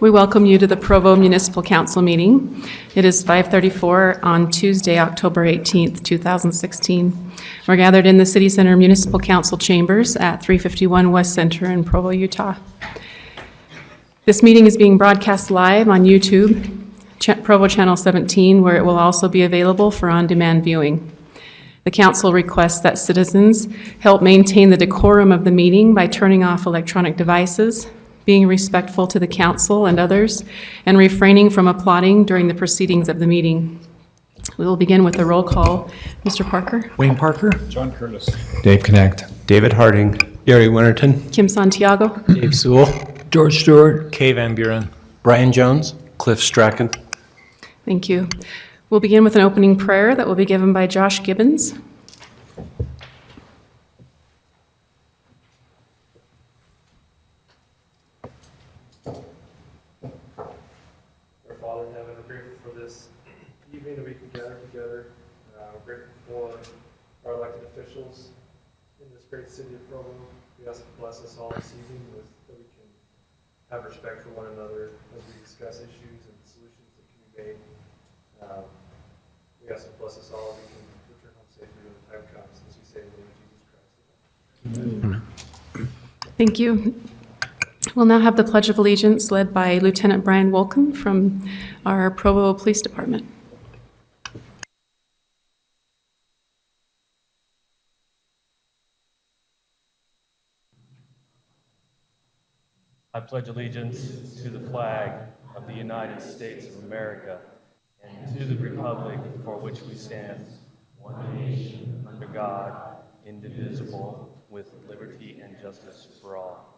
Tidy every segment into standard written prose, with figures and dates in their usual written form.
We welcome you to the Provo Municipal Council meeting. It is 5:34 on Tuesday, October 18th, 2016. We're gathered in the City Center Municipal Council chambers at 351 West Center in Provo, Utah. This meeting is being broadcast live on YouTube, Provo Channel 17, where it will also be available for on-demand viewing. The council requests that citizens help maintain the decorum of the meeting by turning off electronic devices, being respectful to the council and others, and refraining from applauding during the proceedings of the meeting. We will begin with the roll call. Mr. Parker? Wayne Parker. John Curtis. Dave Connect. David Harding. Gary Winterton. Kim Santiago? Dave Sewell. George Stewart. Kay Van Buren. Brian Jones. Cliff Strachan. Thank you. We'll begin with an opening prayer that will be given by Josh Gibbons. Our Father in heaven, we're grateful for this evening that we can gather together. We're grateful for our elected officials in this great city of Provo. We ask to bless us all this evening that we can have respect for one another as we discuss issues and solutions that can be made. We ask to bless us all and we can return home safely when the time comes, as we say in the name of Jesus Christ. Amen. Thank you. We'll now have the Pledge of Allegiance led by Lieutenant Brian Wolcomb from our Provo Police Department. I pledge allegiance to the flag of the United States of America and to the republic for which we stand, one nation, under God, indivisible, with liberty and justice for all.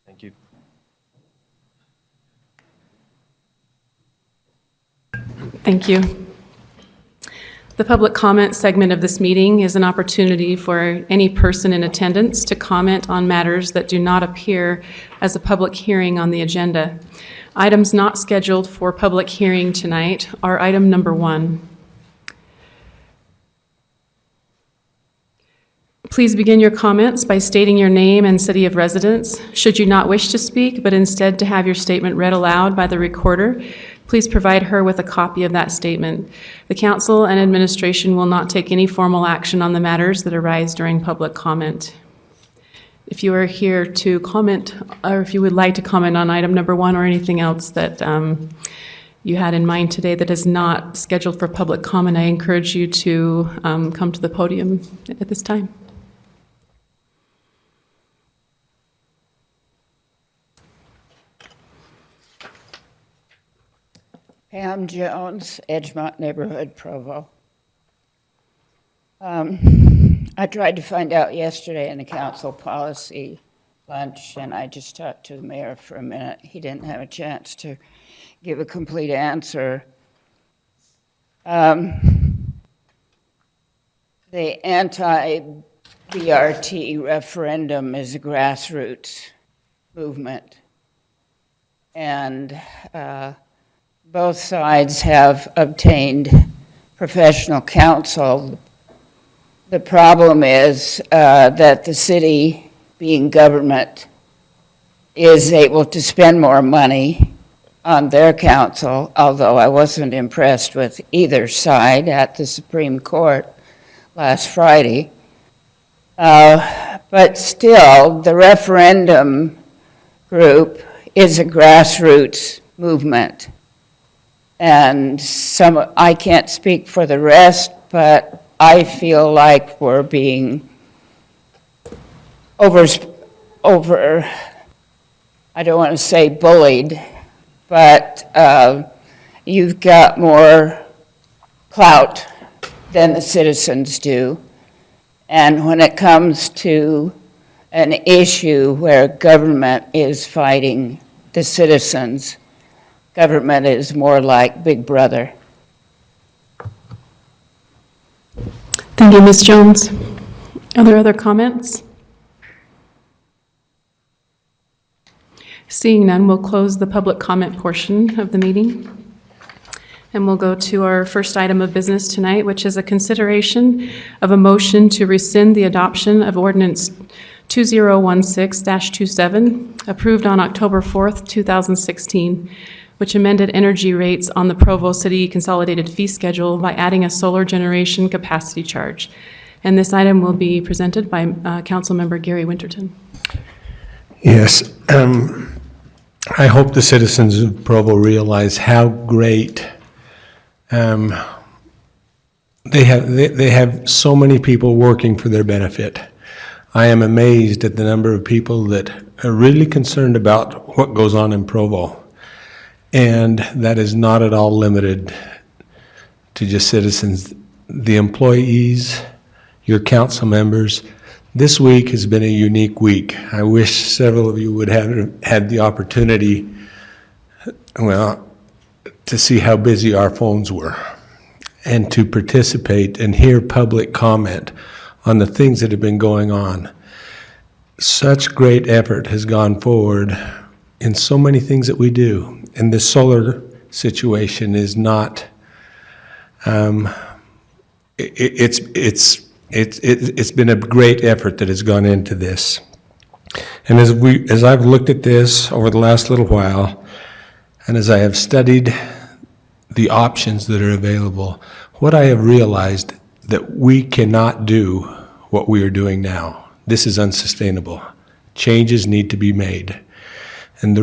Thank you. Thank you. The public comment segment of this meeting is an opportunity for any person in attendance to comment on matters that do not appear as a public hearing on the agenda. Items not scheduled for public hearing tonight are item number 1. Please begin your comments by stating your name and city of residence. Should you not wish to speak, but instead to have your statement read aloud by the recorder, please provide her with a copy of that statement. The council and administration will not take any formal action on the matters that arise during public comment. If you are here to comment, or if you would like to comment on item number 1 or anything else that you had in mind today that is not scheduled for public comment, I encourage you to come to the podium at this time. Pam Jones, Edgemonte Neighborhood, Provo. I tried to find out yesterday in the council policy lunch, and I just talked to the mayor for a minute. He didn't have a chance to give a complete answer. The anti-BRT referendum is a grassroots movement, and both sides have obtained professional counsel. The problem is that the city, being government, is able to spend more money on their counsel, although I wasn't impressed with either side at the Supreme Court last Friday. But still, the referendum group is a grassroots movement. And I can't speak for the rest, but I feel like we're being over, I don't want to say bullied, but you've got more clout than the citizens do. And when it comes to an issue where government is fighting the citizens, government is more like Big Brother. Thank you, Ms. Jones. Are there other comments? Seeing none, we'll close the public comment portion of the meeting. And we'll go to our first item of business tonight, which is a consideration of a motion to rescind the adoption of Ordinance 2016-27, approved on October 4th, 2016, which amended energy rates on the Provo City Consolidated Fee Schedule by adding a solar generation capacity charge. And this item will be presented by Councilmember Gary Winterton. Yes. I hope the citizens of Provo realize how great they have so many people working for their benefit. I am amazed at the number of people that are really concerned about what goes on in Provo. And that is not at all limited to just citizens. The employees, your council members. This week has been a unique week. I wish several of you would have had the opportunity, well, to see how busy our phones were and to participate and hear public comment on the things that have been going on. Such great effort has gone forward in so many things that we do. And the solar situation is not, it's been a great effort that has gone into this. And as I've looked at this over the last little while, and as I have studied the options that are available, what I have realized that we cannot do what we are doing now. This is unsustainable. Changes need to be made. And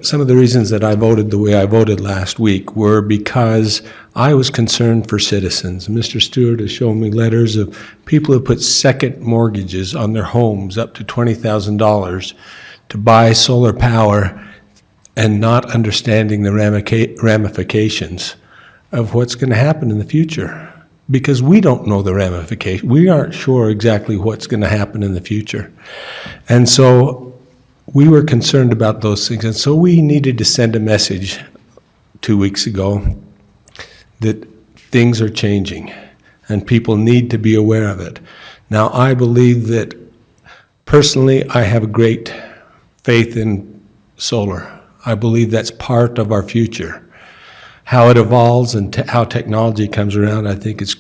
some of the reasons that I voted the way I voted last week were because I was concerned for citizens. Mr. Stewart has shown me letters of people who put second mortgages on their homes up to $20,000 to buy solar power and not understanding the ramifications of what's going to happen in the future. Because we don't know the ramifications. We aren't sure exactly what's going to happen in the future. And so we were concerned about those things. And so we needed to send a message 2 weeks ago that things are changing and people need to be aware of it. Now, I believe that personally, I have a great faith in solar. I believe that's part of our future. How it evolves and how technology comes around, I think it's,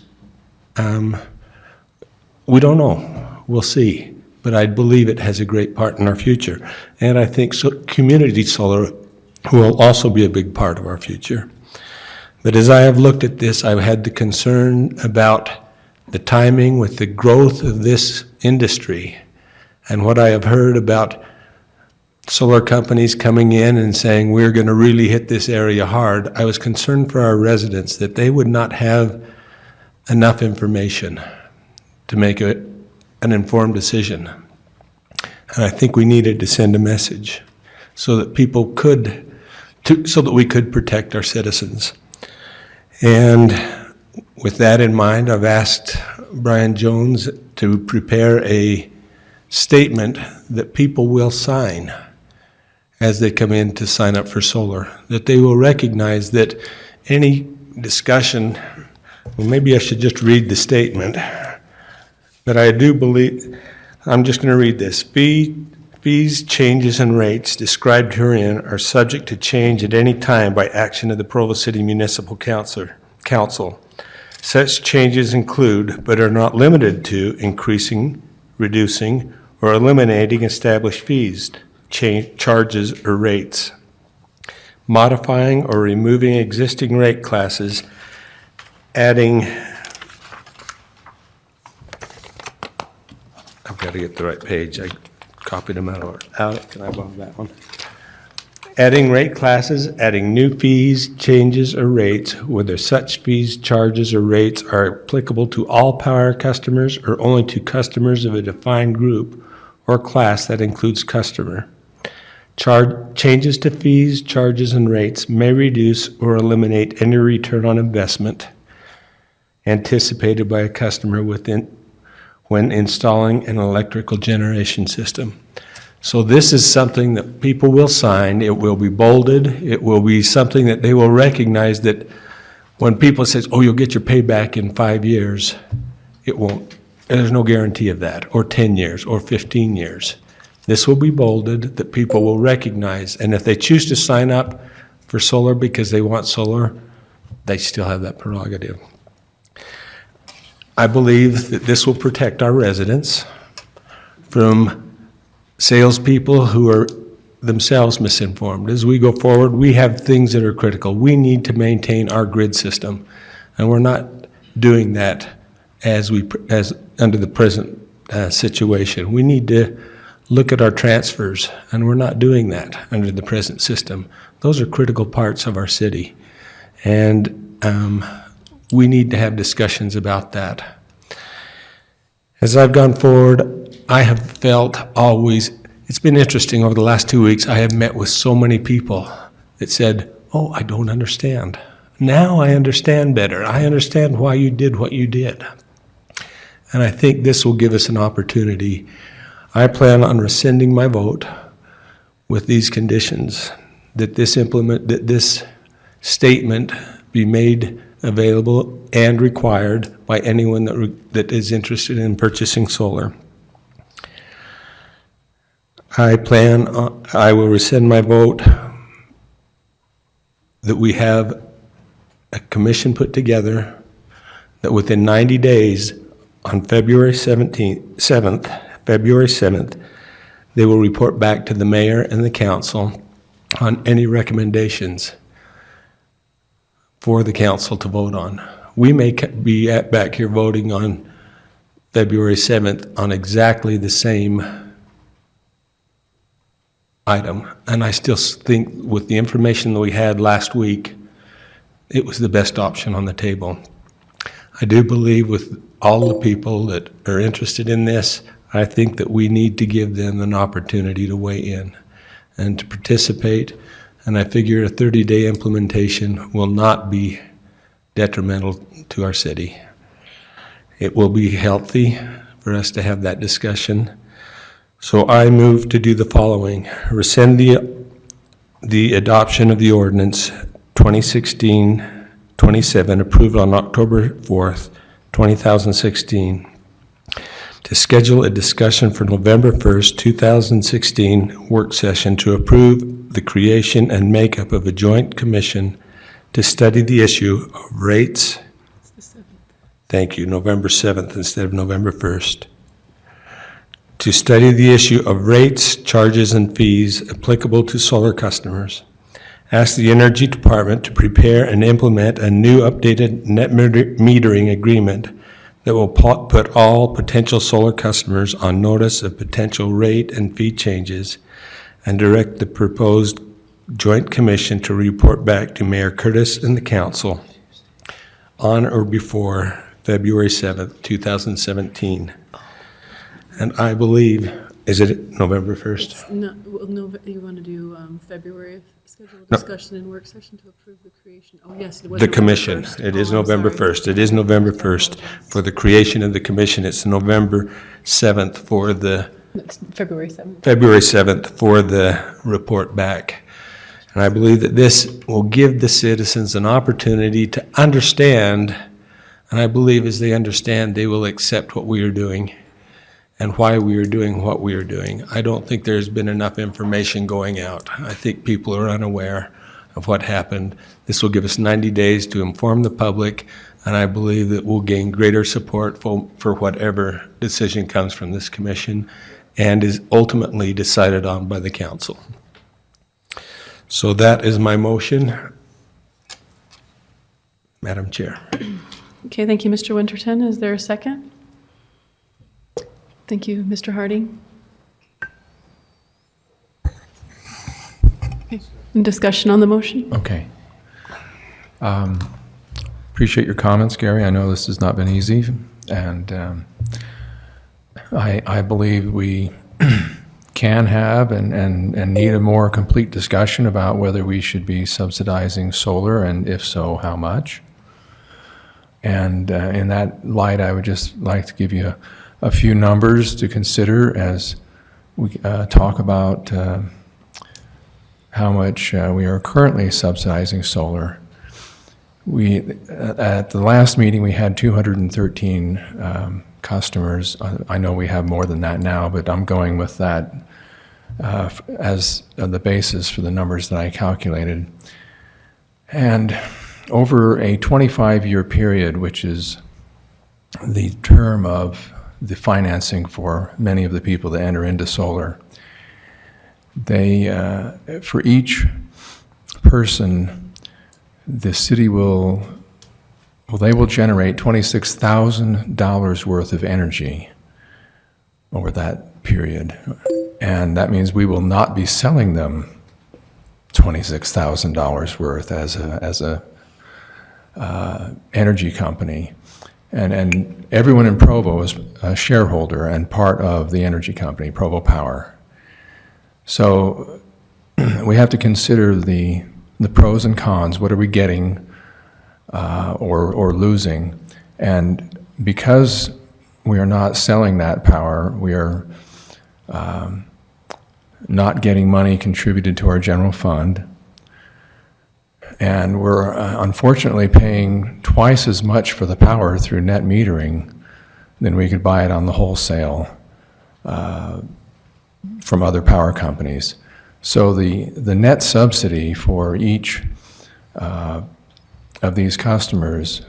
we don't know. We'll see. But I believe it has a great part in our future. And I think community solar will also be a big part of our future. But as I have looked at this, I've had the concern about the timing with the growth of this industry and what I have heard about solar companies coming in and saying, we're going to really hit this area hard. I was concerned for our residents that they would not have enough information to make an informed decision. And I think we needed to send a message so that people so that we could protect our citizens. And with that in mind, I've asked Brian Jones to prepare a statement that people will sign as they come in to sign up for solar, that they will recognize that any discussion, well, maybe I should just read the statement, but I do believe, I'm just going to read this. Fees, changes, and rates described herein are subject to change at any time by action of the Provo City Municipal Council. Such changes include, but are not limited to, increasing, reducing, or eliminating established fees, charges, or rates, modifying or removing existing rate classes, adding, I've got to get the right page. I copied them out. Can I borrow that one? Adding rate classes, adding new fees, changes, or rates, whether such fees, charges, or rates are applicable to all power customers or only to customers of a defined group or class that includes customer. Changes to fees, charges, and rates may reduce or eliminate any return on investment anticipated by a customer when installing an electrical generation system. So this is something that people will sign. It will be bolded. It will be something that they will recognize that when people say, oh, you'll get your payback in 5 years, it won't. There's no guarantee of that, or 10 years, or 15 years. This will be bolded that people will recognize. And if they choose to sign up for solar because they want solar, they still have that prerogative. I believe that this will protect our residents from salespeople who are themselves misinformed. As we go forward, we have things that are critical. We need to maintain our grid system, and we're not doing that as under the present situation. We need to look at our transfers, and we're not doing that under the present system. Those are critical parts of our city, and we need to have discussions about that. As I've gone forward, I have felt always, it's been interesting over the last 2 weeks, I have met with so many people that said, oh, I don't understand. Now I understand better. I understand why you did what you did. And I think this will give us an opportunity. I plan on rescinding my vote with these conditions, that this statement be made available and required by anyone that is interested in purchasing solar. I will rescind my vote that we have a commission put together that within 90 days on February 7th, they will report back to the mayor and the council on any recommendations for the council to vote on. We may be back here voting on February 7th on exactly the same item, and I still think with the information that we had last week, it was the best option on the table. I do believe with all the people that are interested in this, I think that we need to give them an opportunity to weigh in and to participate, and I figure a 30-day implementation will not be detrimental to our city. It will be healthy for us to have that discussion. So I move to do the following: rescind the adoption of the ordinance 2016-27 approved on October 4th, 2016, to schedule a discussion for November 1st, 2016 work session to approve the creation and makeup of a joint commission to study the issue of rates. Thank you, November 7th instead of November 1st. To study the issue of rates, charges, and fees applicable to solar customers. Ask the Energy Department to prepare and implement a new updated net metering agreement that will put all potential solar customers on notice of potential rate and fee changes, and direct the proposed joint commission to report back to Mayor Curtis and the council on or before February 7th, 2017. And I believe, is it November 1st? No, well, no, you want to do February, schedule a discussion and work session to approve the creation. Oh, yes, it was The November commission. 1st. It is Oh, I'm November sorry. 1st. It is November 1st for the creation of the commission. It's November 7th for the, It's February 7th. February 7th for the report back. And I believe that this will give the citizens an opportunity to understand, and I believe as they understand, they will accept what we are doing and why we are doing what we are doing. I don't think there's been enough information going out. I think people are unaware of what happened. This will give us 90 days to inform the public, and I believe that we'll gain greater support for whatever decision comes from this commission and is ultimately decided on by the council. So that is my motion, Madam Chair. Okay, thank you, Mr. Winterton. Is there a second? Thank you, Mr. Harding. Okay. Any discussion on the motion? Okay. Appreciate your comments, Gary. I know this has not been easy, and I believe we can have and need a more complete discussion about whether we should be subsidizing solar, and if so, how much. And in that light, I would just like to give you a few numbers to consider as we talk about how much we are currently subsidizing solar. At the last meeting, we had 213 customers. I know we have more than that now, but I'm going with that as the basis for the numbers that I calculated. And over a 25-year period, which is the term of the financing for many of the people that enter into solar. They, for each person, the city will generate $26,000 worth of energy over that period. And that means we will not be selling them $26,000 worth as a energy company. And everyone in Provo is a shareholder and part of the energy company, Provo Power. So we have to consider the pros and cons. What are we getting or losing? And because we are not selling that power, we are not getting money contributed to our general fund. And we're unfortunately paying twice as much for the power through net metering than we could buy it on the wholesale from other power companies. So the net subsidy for each of these customers,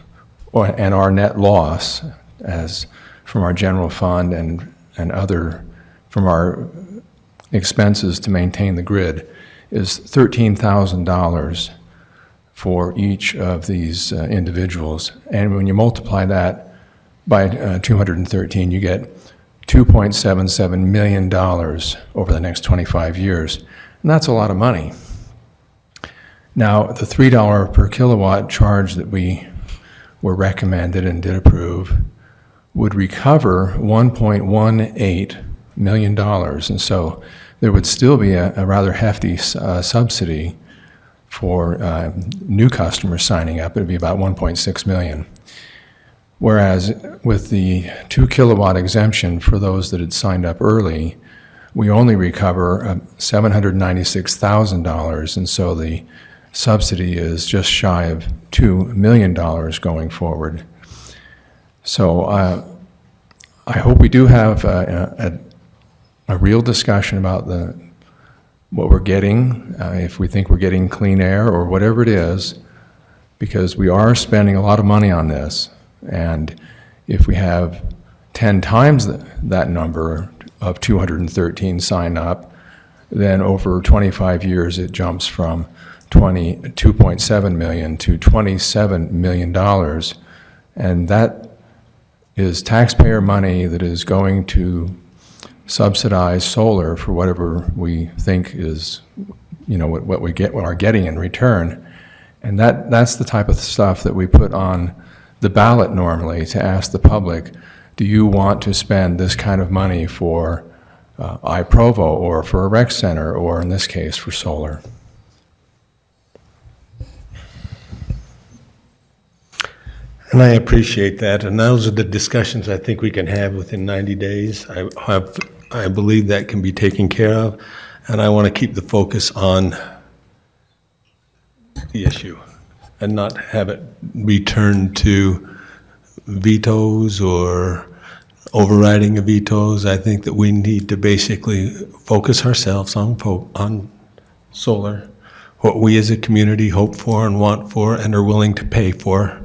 and our net loss as from our general fund and other from our expenses to maintain the grid, is $13,000 for each of these individuals. And when you multiply that by 213, you get $2.77 million over the next 25 years. And that's a lot of money. Now, the $3 per kilowatt charge that we were recommended and did approve would recover $1.18 million. And so there would still be a rather hefty subsidy for new customers signing up. It would be about 1.6 million. Whereas with the 2 kilowatt exemption for those that had signed up early, we only recover $796,000, and so the subsidy is just shy of $2 million going forward. So I hope we do have a real discussion about what we're getting, if we think we're getting clean air or whatever it is, because we are spending a lot of money on this. And if we have 10 times that number of 213 sign up, then over 25 years it jumps from $2.7 million to $27 million. And that is taxpayer money that is going to subsidize solar for whatever we think is, what we are getting in return. And that's the type of stuff that we put on the ballot normally to ask the public, do you want to spend this kind of money for iProvo or for a rec center, or in this case for solar? And I appreciate that, and those are the discussions I think we can have within 90 days. I believe that can be taken care of, and I want to keep the focus on the issue and not have it returned to vetoes or overriding of vetoes. I think that we need to basically focus ourselves on solar, what we as a community hope for and want for and are willing to pay for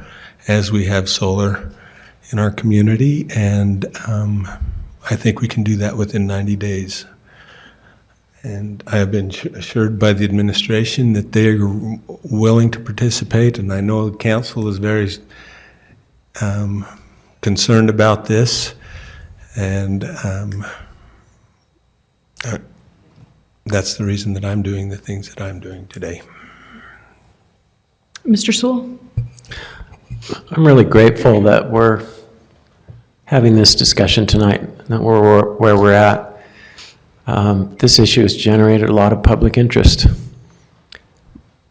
as we have solar in our community, and I think we can do that within 90 days. And I have been assured by the administration that they are willing to participate, and I know the council is very concerned about this, and that's the reason that I'm doing the things that I'm doing today. Mr. Sewell? I'm really grateful that we're having this discussion tonight, that we're where we're at. This issue has generated a lot of public interest.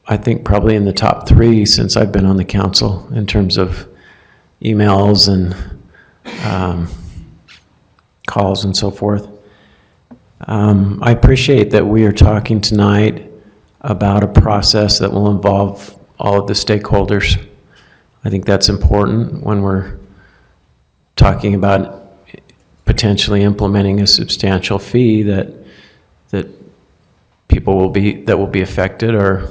I think probably in the top 3 since I've been on the council in terms of emails and calls and so forth. I appreciate that we are talking tonight about a process that will involve all of the stakeholders. I think that's important when we're talking about potentially implementing a substantial fee that people will be affected or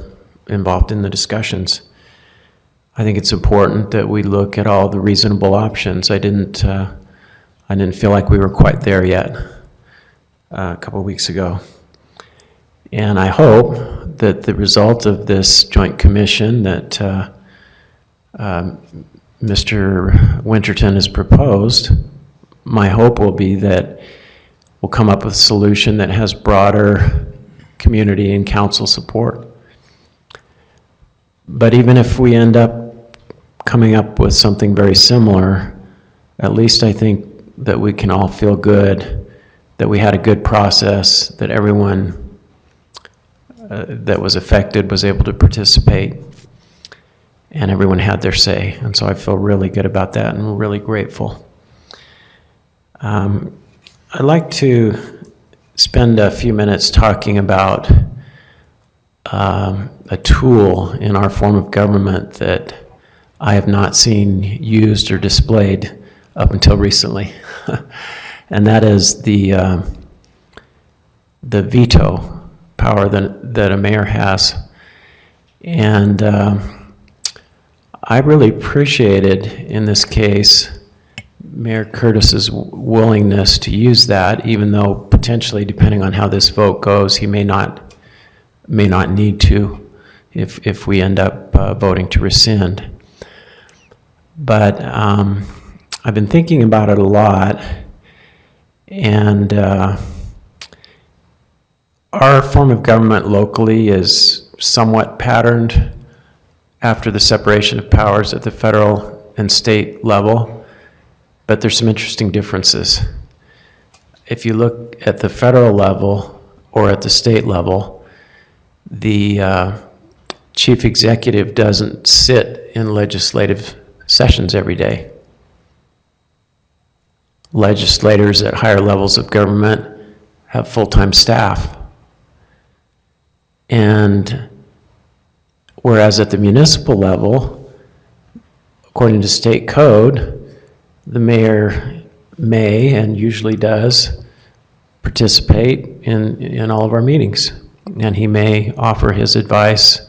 involved in the discussions. I think it's important that we look at all the reasonable options. I I didn't feel like we were quite there yet a couple weeks ago. And I hope that the result of this joint commission that Mr. Winterton has proposed, my hope will be that we'll come up with a solution that has broader community and council support. But even if we end up coming up with something very similar, at least I think that we can all feel good that we had a good process, that everyone that was affected was able to participate, and everyone had their say. And so I feel really good about that, and we're really grateful. I'd like to spend a few minutes talking about a tool in our form of government that I have not seen used or displayed up until recently, and that is the veto power that a mayor has. And I really appreciated, in this case, Mayor Curtis's willingness to use that, even though potentially, depending on how this vote goes, he may not need to if we end up voting to rescind. But I've been thinking about it a lot, and our form of government locally is somewhat patterned after the separation of powers at the federal and state level, but there's some interesting differences. If you look at the federal level or at the state level, the chief executive doesn't sit in legislative sessions every day. Legislators at higher levels of government have full-time staff. And whereas at the municipal level, according to state code, the mayor may and usually does participate in all of our meetings. And he may offer his advice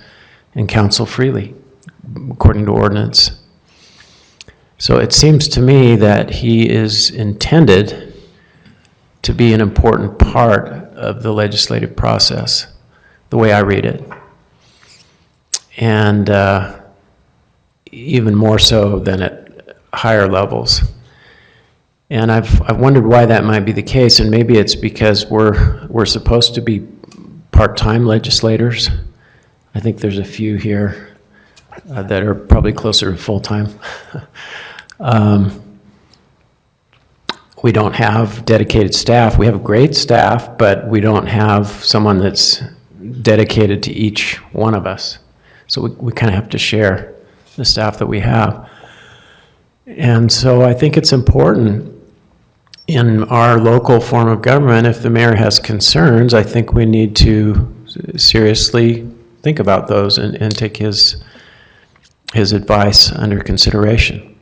and counsel freely, according to ordinance. So it seems to me that he is intended to be an important part of the legislative process, the way I read it. And even more so than at higher levels. And I've wondered why that might be the case, and maybe it's because we're supposed to be part-time legislators. I think there's a few here that are probably closer to full-time. We don't have dedicated staff. We have great staff, but we don't have someone that's dedicated to each one of us. So we kind of have to share the staff that we have. And so I think it's important in our local form of government, if the mayor has concerns, I think we need to seriously think about those and take his advice under consideration.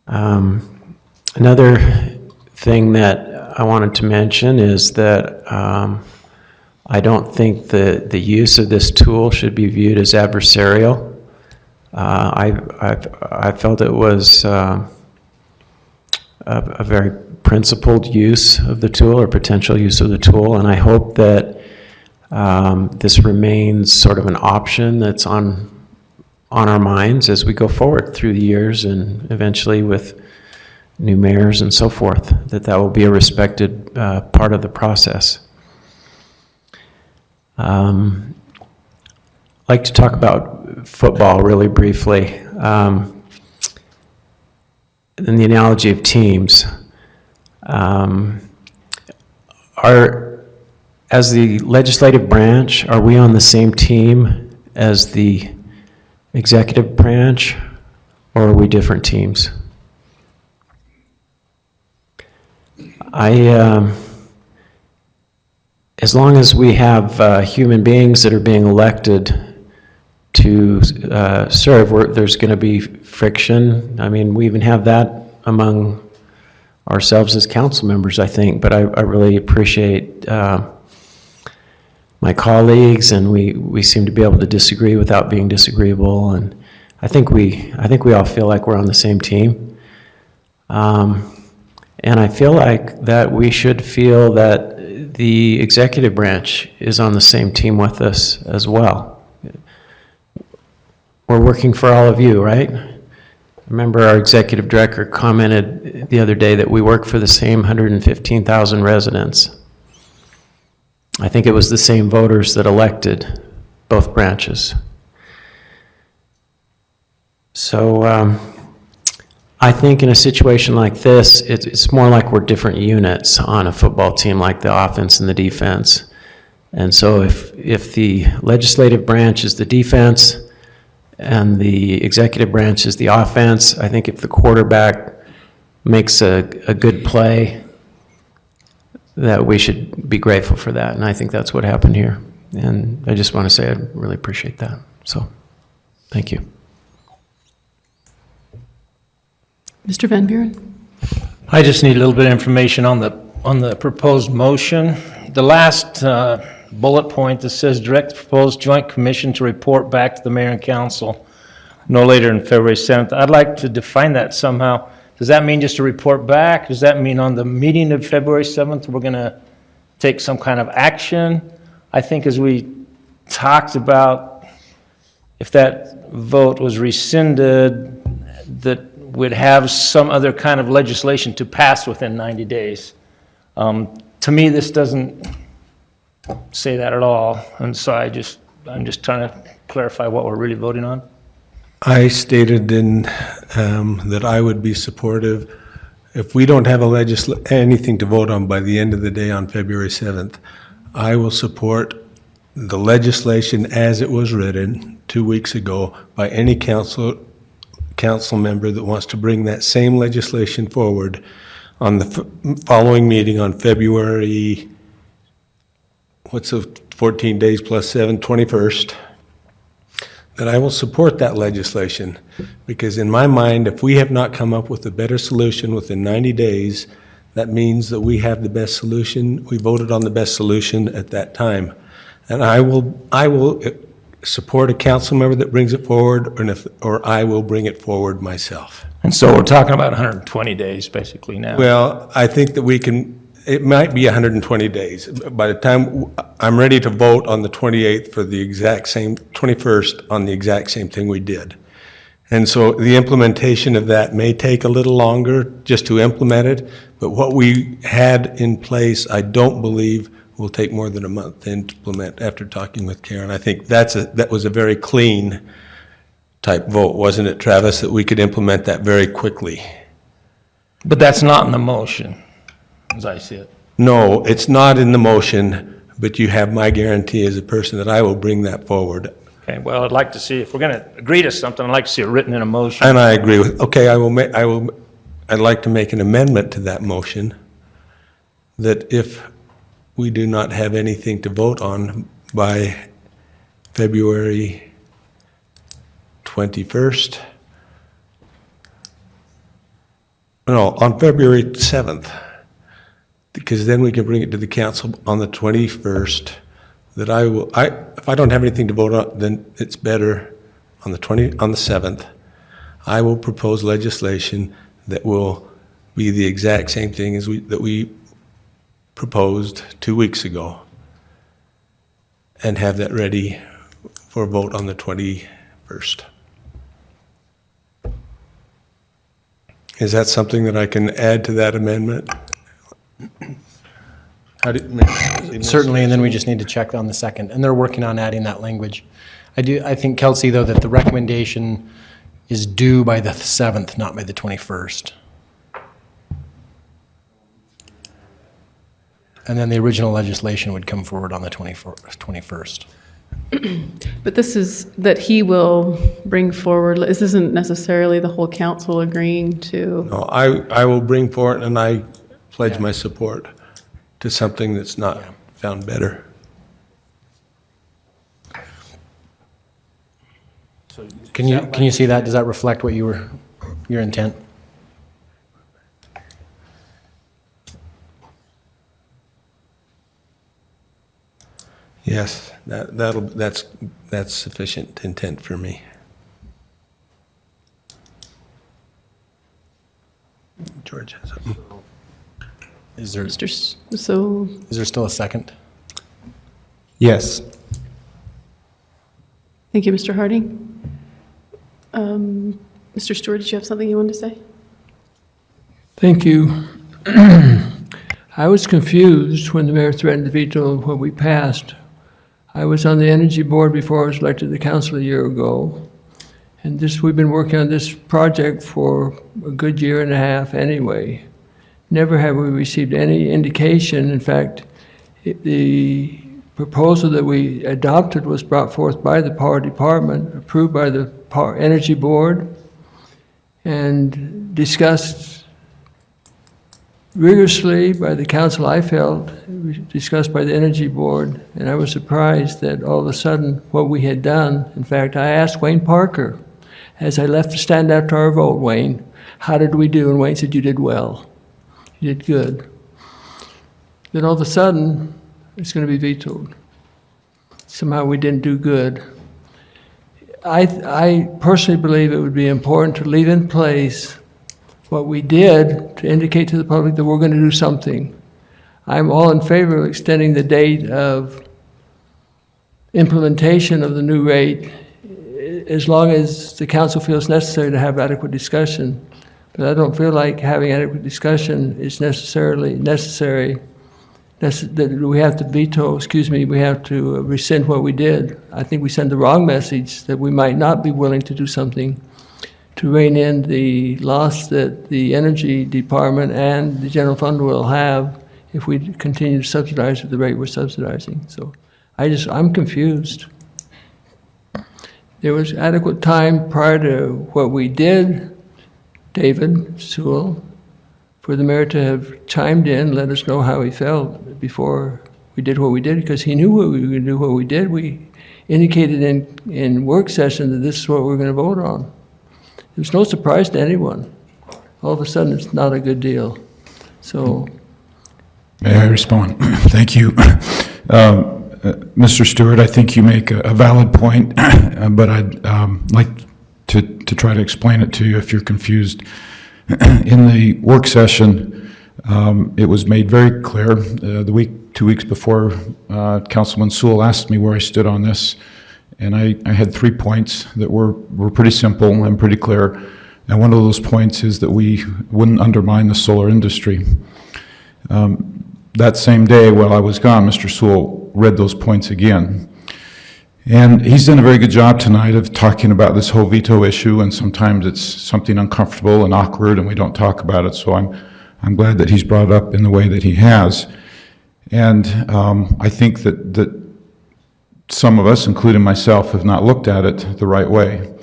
Another thing that I wanted to mention is that I don't think the use of this tool should be viewed as adversarial. I felt it was a very principled use of the tool, or potential use of the tool, and I hope that this remains sort of an option that's on our minds as we go forward through the years, and eventually with new mayors and so forth, that will be a respected part of the process. I'd like to talk about football really briefly. In the analogy of teams, as the legislative branch, are we on the same team as the executive branch, or are we different teams? As long as we have human beings that are being elected to serve, there's going to be friction. I mean, we even have that among ourselves as council members, I think, but I really appreciate my colleagues, and we seem to be able to disagree without being disagreeable, and I think we all feel like we're on the same team. And I feel like that we should feel that the executive branch is on the same team with us as well. We're working for all of you, right? Remember our executive director commented the other day that we work for the same 115,000 residents. I think it was the same voters that elected both branches. So I think in a situation like this, it's more like we're different units on a football team, like the offense and the defense. And so if the legislative branch is the defense and the executive branch is the offense, I think if the quarterback makes a good play, that we should be grateful for that. And I think that's what happened here. And I just want to say I really appreciate that. So, thank you. Mr. Van Buren? I just need a little bit of information on the proposed motion. The last bullet point that says direct the proposed joint commission to report back to the mayor and council no later than February 7th. I'd like to define that somehow. Does that mean just to report back? Does that mean on the meeting of February 7th we're going to take some kind of action? I think as we talked about, if that vote was rescinded, that would have some other kind of legislation to pass within 90 days. To me, this doesn't say that at all, and so I'm just trying to clarify what we're really voting on. I stated in that I would be supportive if we don't have anything to vote on by the end of the day on February 7th. I will support the legislation as it was written 2 weeks ago by any council member that wants to bring that same legislation forward on the following meeting on February, 14 days plus 7, 21st, that I will support that legislation. Because in my mind, if we have not come up with a better solution within 90 days, that means that we have the best solution. We voted on the best solution at that time. And I will support a council member that brings it forward, or I will bring it forward myself. And so we're talking about 120 days basically now. Well, I think that it might be 120 days. By the time I'm ready to vote on the 28th for the exact same, 21st on the exact same thing we did. And so the implementation of that may take a little longer just to implement it, but what we had in place, I don't believe will take more than a month to implement after talking with Karen. I think that was a very clean type vote, wasn't it, Travis, that we could implement that very quickly? But that's not in the motion, as I see it. No, it's not in the motion, but you have my guarantee as a person that I will bring that forward. Okay, well, I'd like to see, if we're going to agree to something, I'd like to see it written in a motion. And I agree with, okay, I'd like to make an amendment to that motion that if we do not have anything to vote on by February 21st, no, on February 7th, because then we can bring it to the council on the 21st, that if I don't have anything to vote on, then it's better on the 7th, I will propose legislation that will be the exact same thing that we proposed 2 weeks ago, and have that ready for a vote on the 21st. Is that something that I can add to that amendment? Certainly, and then we just need to check on the second, and they're working on adding that language. I think, Kelsey, though, that the recommendation is due by the 7th, not by the 21st. And then the original legislation would come forward on the 21st. But this is, that he will bring forward, this isn't necessarily the whole council agreeing to. No, I will bring forward, and I pledge my support to something that's not found better. Can you see that? Does that reflect what your intent? Yes, that's sufficient intent for me. George has it. Is there, So, is there still a second? Yes. thank you, Mr. Harding. Mr. Stewart, did you have something you wanted to say? Thank you. I was confused when the mayor threatened to veto what we passed. I was on the energy board before I was elected to the council a year ago. And we've been working on this project for a good year and a half anyway. Never have we received any indication. In fact, the proposal that we adopted was brought forth by the power department, approved by the energy board, and discussed rigorously by the council, I felt, discussed by the energy board, and I was surprised that all of a sudden what we had done, in fact, I asked Wayne Parker, as I left to stand after our vote, Wayne, how did we do? And Wayne said, you did well. You did good. Then all of a sudden, it's going to be vetoed. Somehow we didn't do good. I personally believe it would be important to leave in place what we did to indicate to the public that we're going to do something. I'm all in favor of extending the date of implementation of the new rate as long as the council feels necessary to have adequate discussion. But I don't feel like having adequate discussion is necessarily necessary, that we have to veto, we have to rescind what we did. I think we send the wrong message that we might not be willing to do something to rein in the loss that the energy department and the general fund will have if we continue to subsidize at the rate we're subsidizing. So I'm confused. There was adequate time prior to what we did, David Sewell, for the mayor to have chimed in, let us know how he felt before we did what we did, because he knew what we were going to do what we did. We indicated in work session that this is what we're going to vote on. It was no surprise to anyone. All of a sudden, it's not a good deal. So, may I respond? Thank you. Mr. Stewart, I think you make a valid point, but I'd like to try to explain it to you if you're confused. In the work session, it was made very clear, 2 weeks before Councilman Sewell asked me where I stood on this, and I had 3 points that were pretty simple and pretty clear. And one of those points is that we wouldn't undermine the solar industry. That same day while I was gone, Mr. Sewell read those points again. And he's done a very good job tonight of talking about this whole veto issue, and sometimes it's something uncomfortable and awkward and we don't talk about it. So I'm glad that he's brought it up in the way that he has. And I think that some of us, including myself, have not looked at it the right way.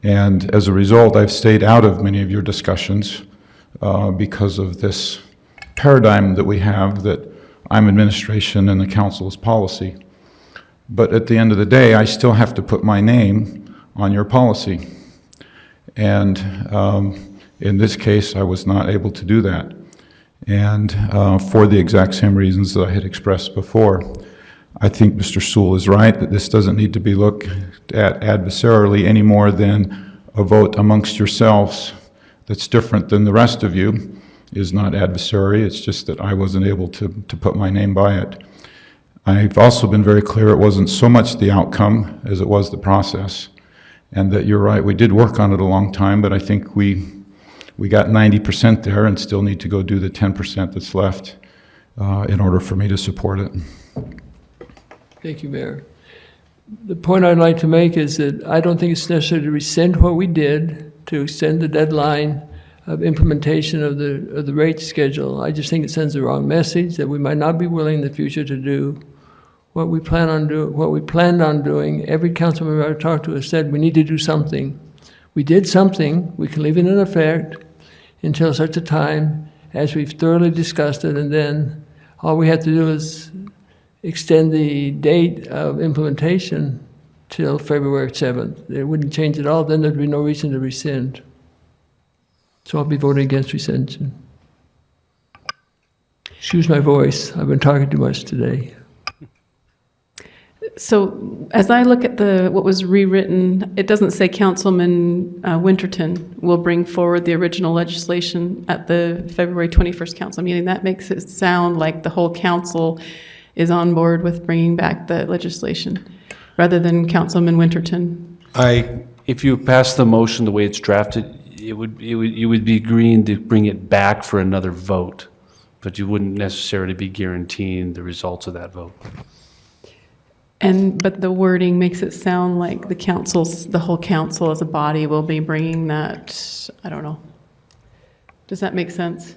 And as a result, I've stayed out of many of your discussions because of this paradigm that we have that I'm administration and the council is policy. But at the end of the day, I still have to put my name on your policy. And in this case, I was not able to do that. And for the exact same reasons that I had expressed before. I think Mr. Sewell is right that this doesn't need to be looked at adversarially any more than a vote amongst yourselves that's different than the rest of you is not adversary. It's just that I wasn't able to put my name by it. I've also been very clear it wasn't so much the outcome as it was the process. And that you're right, we did work on it a long time, but I think we got 90% there and still need to go do the 10% that's left in order for me to support it. thank you, Mayor. The point I'd like to make is that I don't think it's necessary to rescind what we did to extend the deadline of implementation of the rate schedule. I just think it sends the wrong message that we might not be willing in the future to do what we planned on doing. Every council member I've talked to has said we need to do something. We did something. We can leave it in effect until such a time as we've thoroughly discussed it, and then all we have to do is extend the date of implementation till February 7th. It wouldn't change at all. Then there'd be no reason to rescind. So I'll be voting against rescission. Excuse my voice. I've been talking too much today. So as I look at what was rewritten, it doesn't say Councilman Winterton will bring forward the original legislation at the February 21st council meeting. That makes it sound like the whole council is on board with bringing back the legislation, rather than Councilman Winterton. If you pass the motion the way it's drafted, you would be agreeing to bring it back for another vote, but you wouldn't necessarily be guaranteeing the results of that vote. But the wording makes it sound like the whole council as a body will be bringing that, I don't know. Does that make sense?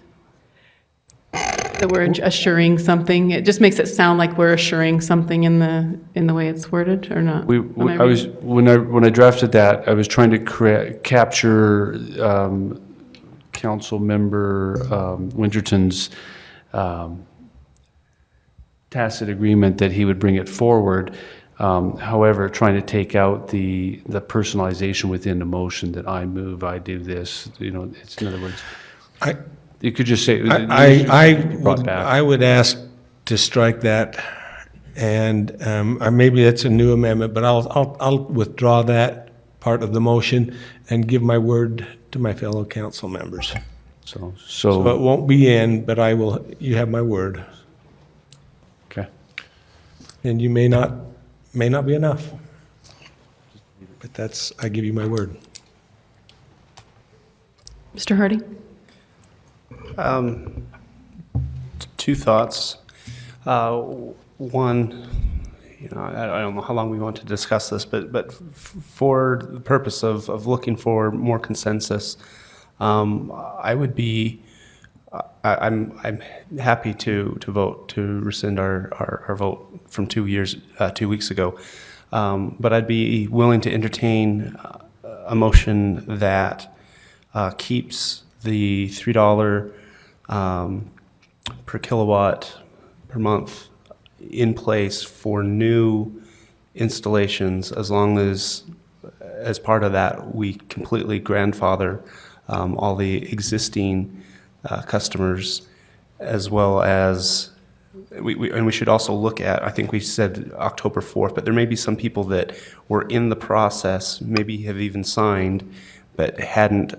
That we're assuring something? It just makes it sound like we're assuring something in the way it's worded, or not? When I drafted that, I was trying to capture Council Member Winterton's tacit agreement that he would bring it forward. However, trying to take out the personalization within the motion that I move, I do this. It's, in other words, you could just say I would ask to strike that, and or maybe that's a new amendment, but I'll withdraw that part of the motion and give my word to my fellow council members. So it won't be in, but I will. You have my word. Okay. And you may not be enough, but I give you my word. Mr. Hardy? Two thoughts. One, I don't know how long we want to discuss this, but for the purpose of looking for more consensus, I'm happy to vote to rescind our vote from 2 weeks ago. But I'd be willing to entertain a motion that keeps the $3 per kilowatt per month in place for new installations, as long as part of that we completely grandfather all the existing customers, as well as we should also look at, I think we said October 4th, but there may be some people that were in the process, maybe have even signed, but hadn't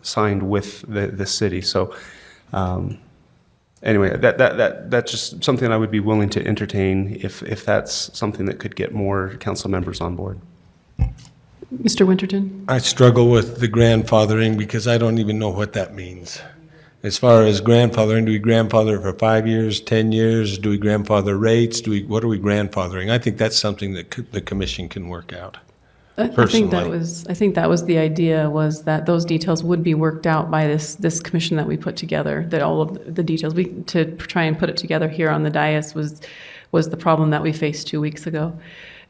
signed with the city. So anyway, that's just something I would be willing to entertain if that's something that could get more council members on board. Mr. Winterton? I struggle with the grandfathering because I don't even know what that means. As far as grandfathering, do we grandfather for 5 years, 10 years? Do we grandfather rates? What are we grandfathering? I think that's something that the commission can work out. I think that was the idea, was that those details would be worked out by this commission that we put together, that all of the details, to try and put it together here on the dais was the problem that we faced 2 weeks ago.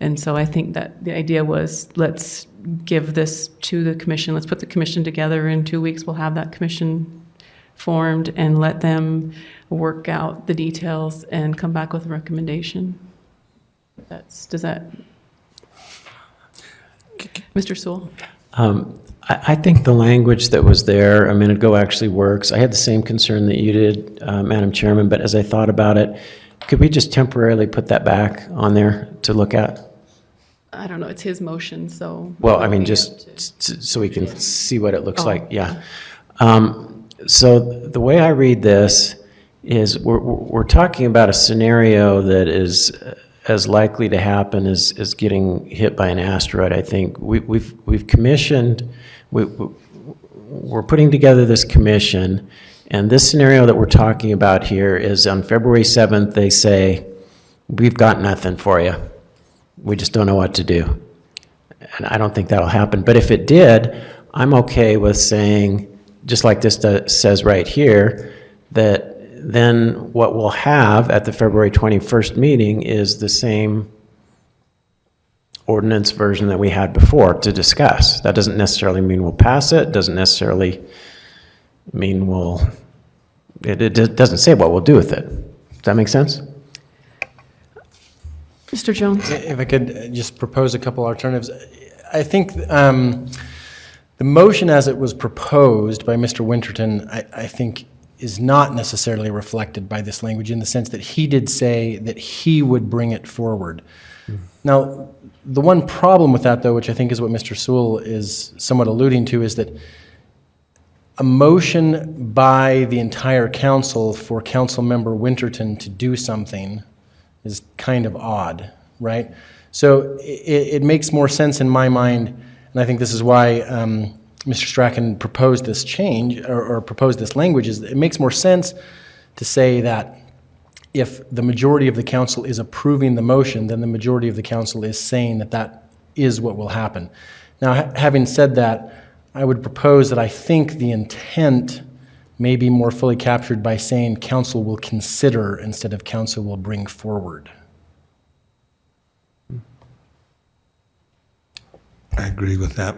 And so I think that the idea was, let's give this to the commission, let's put the commission together. In 2 weeks, we'll have that commission formed and let them work out the details and come back with a recommendation. Mr. Sewell? I think the language that was there a minute ago actually works. I had the same concern that you did, Madam Chairman, but as I thought about it, could we just temporarily put that back on there to look at? I don't know, it's his motion, so. Well, I mean, just so we can see what it looks like, yeah. So the way I read this is we're talking about a scenario that is as likely to happen as getting hit by an asteroid, I think. We've commissioned, we're putting together this commission, and this scenario that we're talking about here is on February 7th, they say, we've got nothing for you. We just don't know what to do. And I don't think that'll happen. But if it did, I'm okay with saying, just like this says right here, that then what we'll have at the February 21st meeting is the same ordinance version that we had before to discuss. That doesn't necessarily mean we'll pass it, doesn't necessarily mean it doesn't say what we'll do with it. Does that make sense? Mr. Jones? If I could just propose a couple alternatives. I think the motion as it was proposed by Mr. Winterton, I think, is not necessarily reflected by this language, in the sense that he did say that he would bring it forward. Now, the one problem with that, though, which I think is what Mr. Sewell is somewhat alluding to, is that a motion by the entire council for Councilmember Winterton to do something is kind of odd, right? So it makes more sense in my mind, and I think this is why Mr. Strachan proposed this change, or proposed this language, is it makes more sense to say that if the majority of the council is approving the motion, then the majority of the council is saying that that is what will happen. Now, having said that, I would propose that I think the intent may be more fully captured by saying council will consider instead of council will bring forward. I agree with that.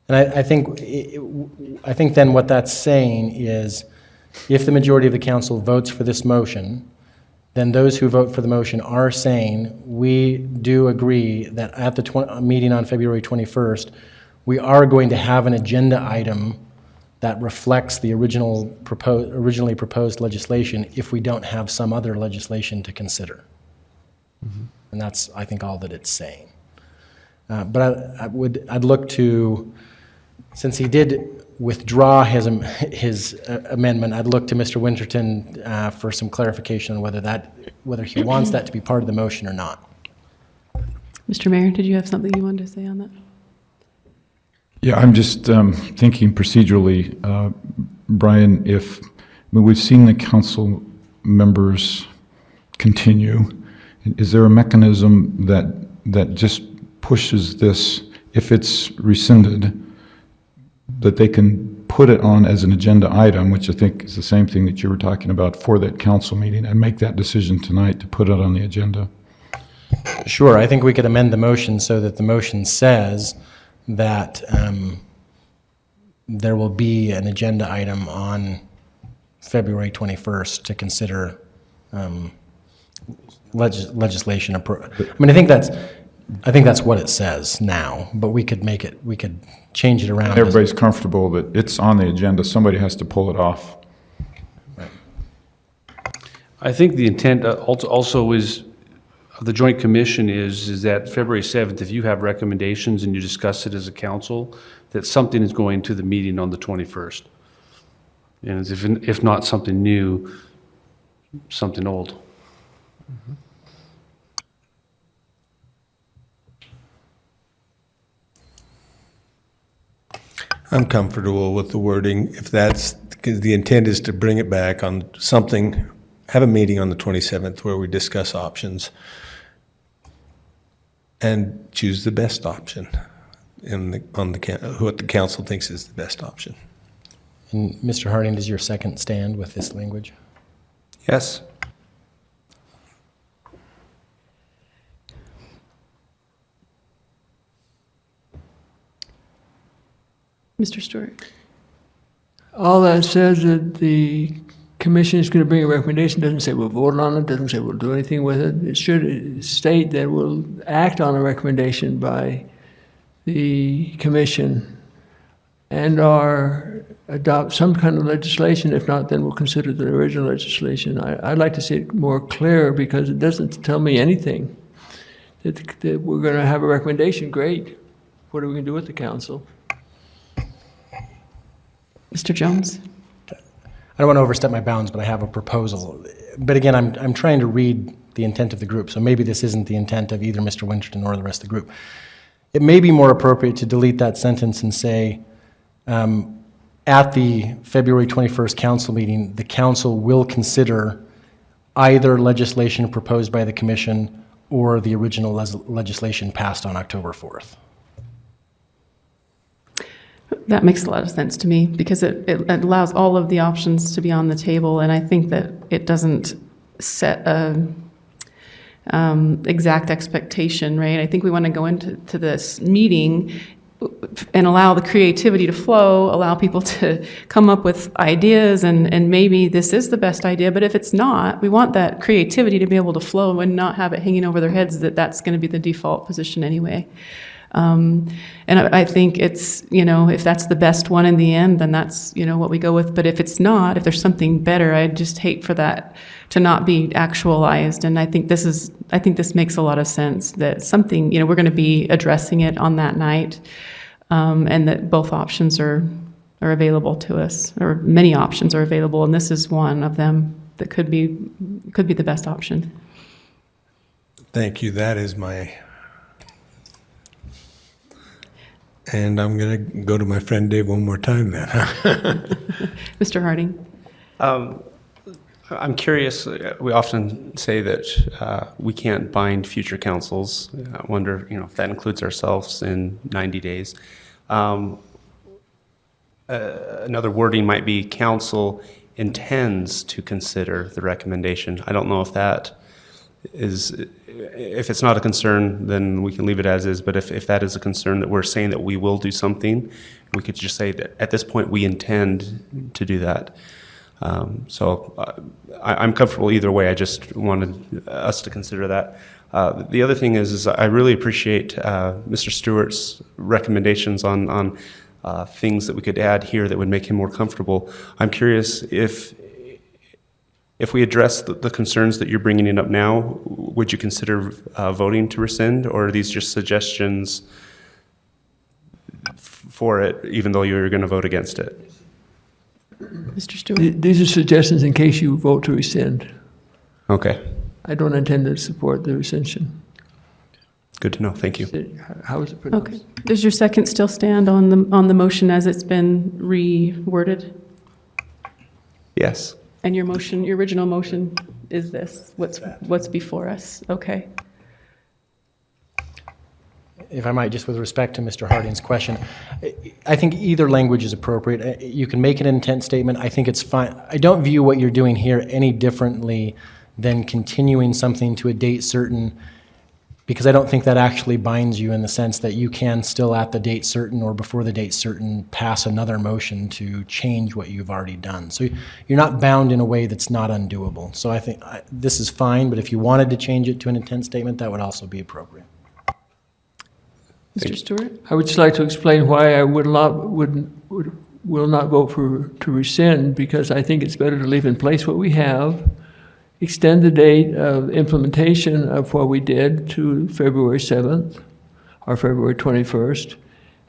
And I think then what that's saying is, if the majority of the council votes for this motion, then those who vote for the motion are saying, we do agree that at the meeting on February 21st, we are going to have an agenda item that reflects the originally proposed legislation if we don't have some other legislation to consider. Mm-hmm. And that's, I think, all that it's saying. But I'd look to, since he did withdraw his amendment, I'd look to Mr. Winterton for some clarification on whether he wants that to be part of the motion or not. Mr. Mayor, did you have something you wanted to say on that? Yeah, I'm just thinking procedurally, Brian, we've seen the council members continue, is there a mechanism that just pushes this, if it's rescinded, that they can put it on as an agenda item, which I think is the same thing that you were talking about for that council meeting, and make that decision tonight to put it on the agenda? Sure, I think we could amend the motion so that the motion says that there will be an agenda item on February 21st to consider legislation. I mean, I think that's what it says now, but we could change it around. Everybody's comfortable that it's on the agenda, somebody has to pull it off. Right. I think the intent also is, of the Joint Commission is that February 7th, if you have recommendations and you discuss it as a council, that something is going to the meeting on the 21st. And if not something new, something old. Mm-hmm. I'm comfortable with the wording, if that's, because the intent is to bring it back on something, have a meeting on the 27th where we discuss options and choose the best option what the council thinks is the best option. And Mr. Harding, does your second stand with this language? Yes. Mr. Stewart? All that says that the commission is going to bring a recommendation, doesn't say we'll vote on it, doesn't say we'll do anything with it. It should state that we'll act on a recommendation by the commission and adopt some kind of legislation. If not, then we'll consider the original legislation. I'd like to see it more clear because it doesn't tell me anything. That we're going to have a recommendation, great. What are we going to do with the council? Mr. Jones? I don't want to overstep my bounds, but I have a proposal. But again, I'm trying to read the intent of the group, so maybe this isn't the intent of either Mr. Winterton or the rest of the group. It may be more appropriate to delete that sentence and say, at the February 21st council meeting, the council will consider either legislation proposed by the commission or the original legislation passed on October 4th. That makes a lot of sense to me because it allows all of the options to be on the table, and I think that it doesn't set a exact expectation, right? I think we want to go into this meeting and allow the creativity to flow, allow people to come up with ideas, and maybe this is the best idea, but if it's not, we want that creativity to be able to flow and not have it hanging over their heads that that's going to be the default position anyway. And I think it's, if that's the best one in the end, then that's, what we go with. But if it's not, if there's something better, I'd just hate for that to not be actualized. And I think this makes a lot of sense, that something, we're going to be addressing it on that night, and that both options are available to us, or many options are available, and this is one of them that could be the best option. Thank you. That is my... And I'm going to go to my friend Dave one more time then. Mr. Harding? I'm curious, we often say that we can't bind future councils. I wonder, if that includes ourselves in 90 days. Another wording might be council intends to consider the recommendation. I don't know if that is, if it's not a concern, then we can leave it as is, but if that is a concern, that we're saying that we will do something, we could just say that at this point we intend to do that. So I'm comfortable either way. I just wanted us to consider that. The other thing is I really appreciate Mr. Stewart's recommendations on things that we could add here that would make him more comfortable. I'm curious if we address the concerns that you're bringing up now, would you consider voting to rescind, or are these just suggestions for it, even though you're going to vote against it? Mr. Stewart? These are suggestions in case you vote to rescind. Okay. I don't intend to support the rescission. Good to know. Thank you. How is it pronounced? Okay. Does your second still stand on the motion as it's been reworded? Yes. And your original motion is this, what's before us? Okay. If I might, just with respect to Mr. Harding's question, I think either language is appropriate. You can make an intent statement. I think it's fine. I don't view what you're doing here any differently than continuing something to a date certain, because I don't think that actually binds you in the sense that you can still at the date certain or before the date certain pass another motion to change what you've already done. So you're not bound in a way that's not undoable. So I think this is fine, but if you wanted to change it to an intent statement, that would also be appropriate. Mr. Stewart? I would just like to explain why I will not vote to rescind, because I think it's better to leave in place what we have, extend the date of implementation of what we did to February 7th or February 21st.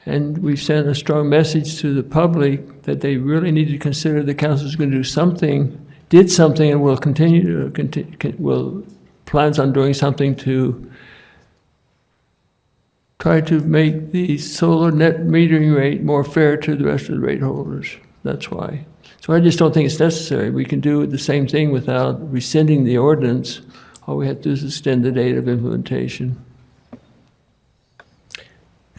And we've sent a strong message to the public that they really need to consider the council is going to do something, did something, and will continue to, plans on doing something to try to make the solar net metering rate more fair to the rest of the rate holders. That's why. So I just don't think it's necessary. We can do the same thing without rescinding the ordinance. All we have to do is extend the date of implementation.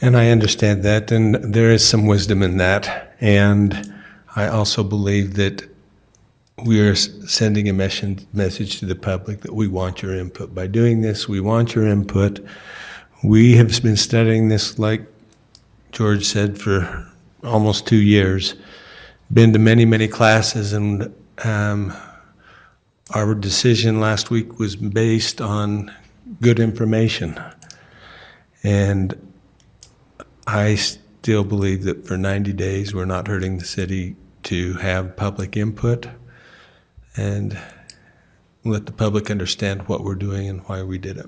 And I understand that, and there is some wisdom in that. And I also believe that we are sending a message to the public that we want your input. By doing this, we want your input. We have been studying this, like George said, for almost 2 years. Been to many, many classes, and our decision last week was based on good information. And I still believe that for 90 days, we're not hurting the city to have public input and let the public understand what we're doing and why we did it.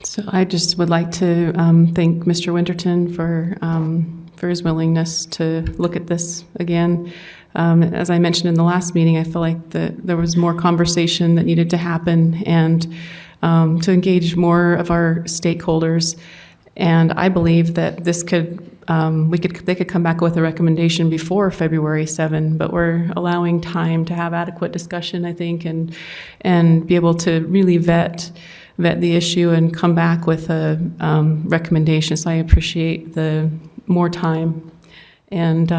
So I just would like to thank Mr. Winterton for his willingness to look at this again. As I mentioned in the last meeting, I feel like there was more conversation that needed to happen, and to engage more of our stakeholders. And I believe that this could, they could come back with a recommendation before February 7, but we're allowing time to have adequate discussion, I think, and be able to really vet the issue and come back with a recommendation. So I appreciate the more time. And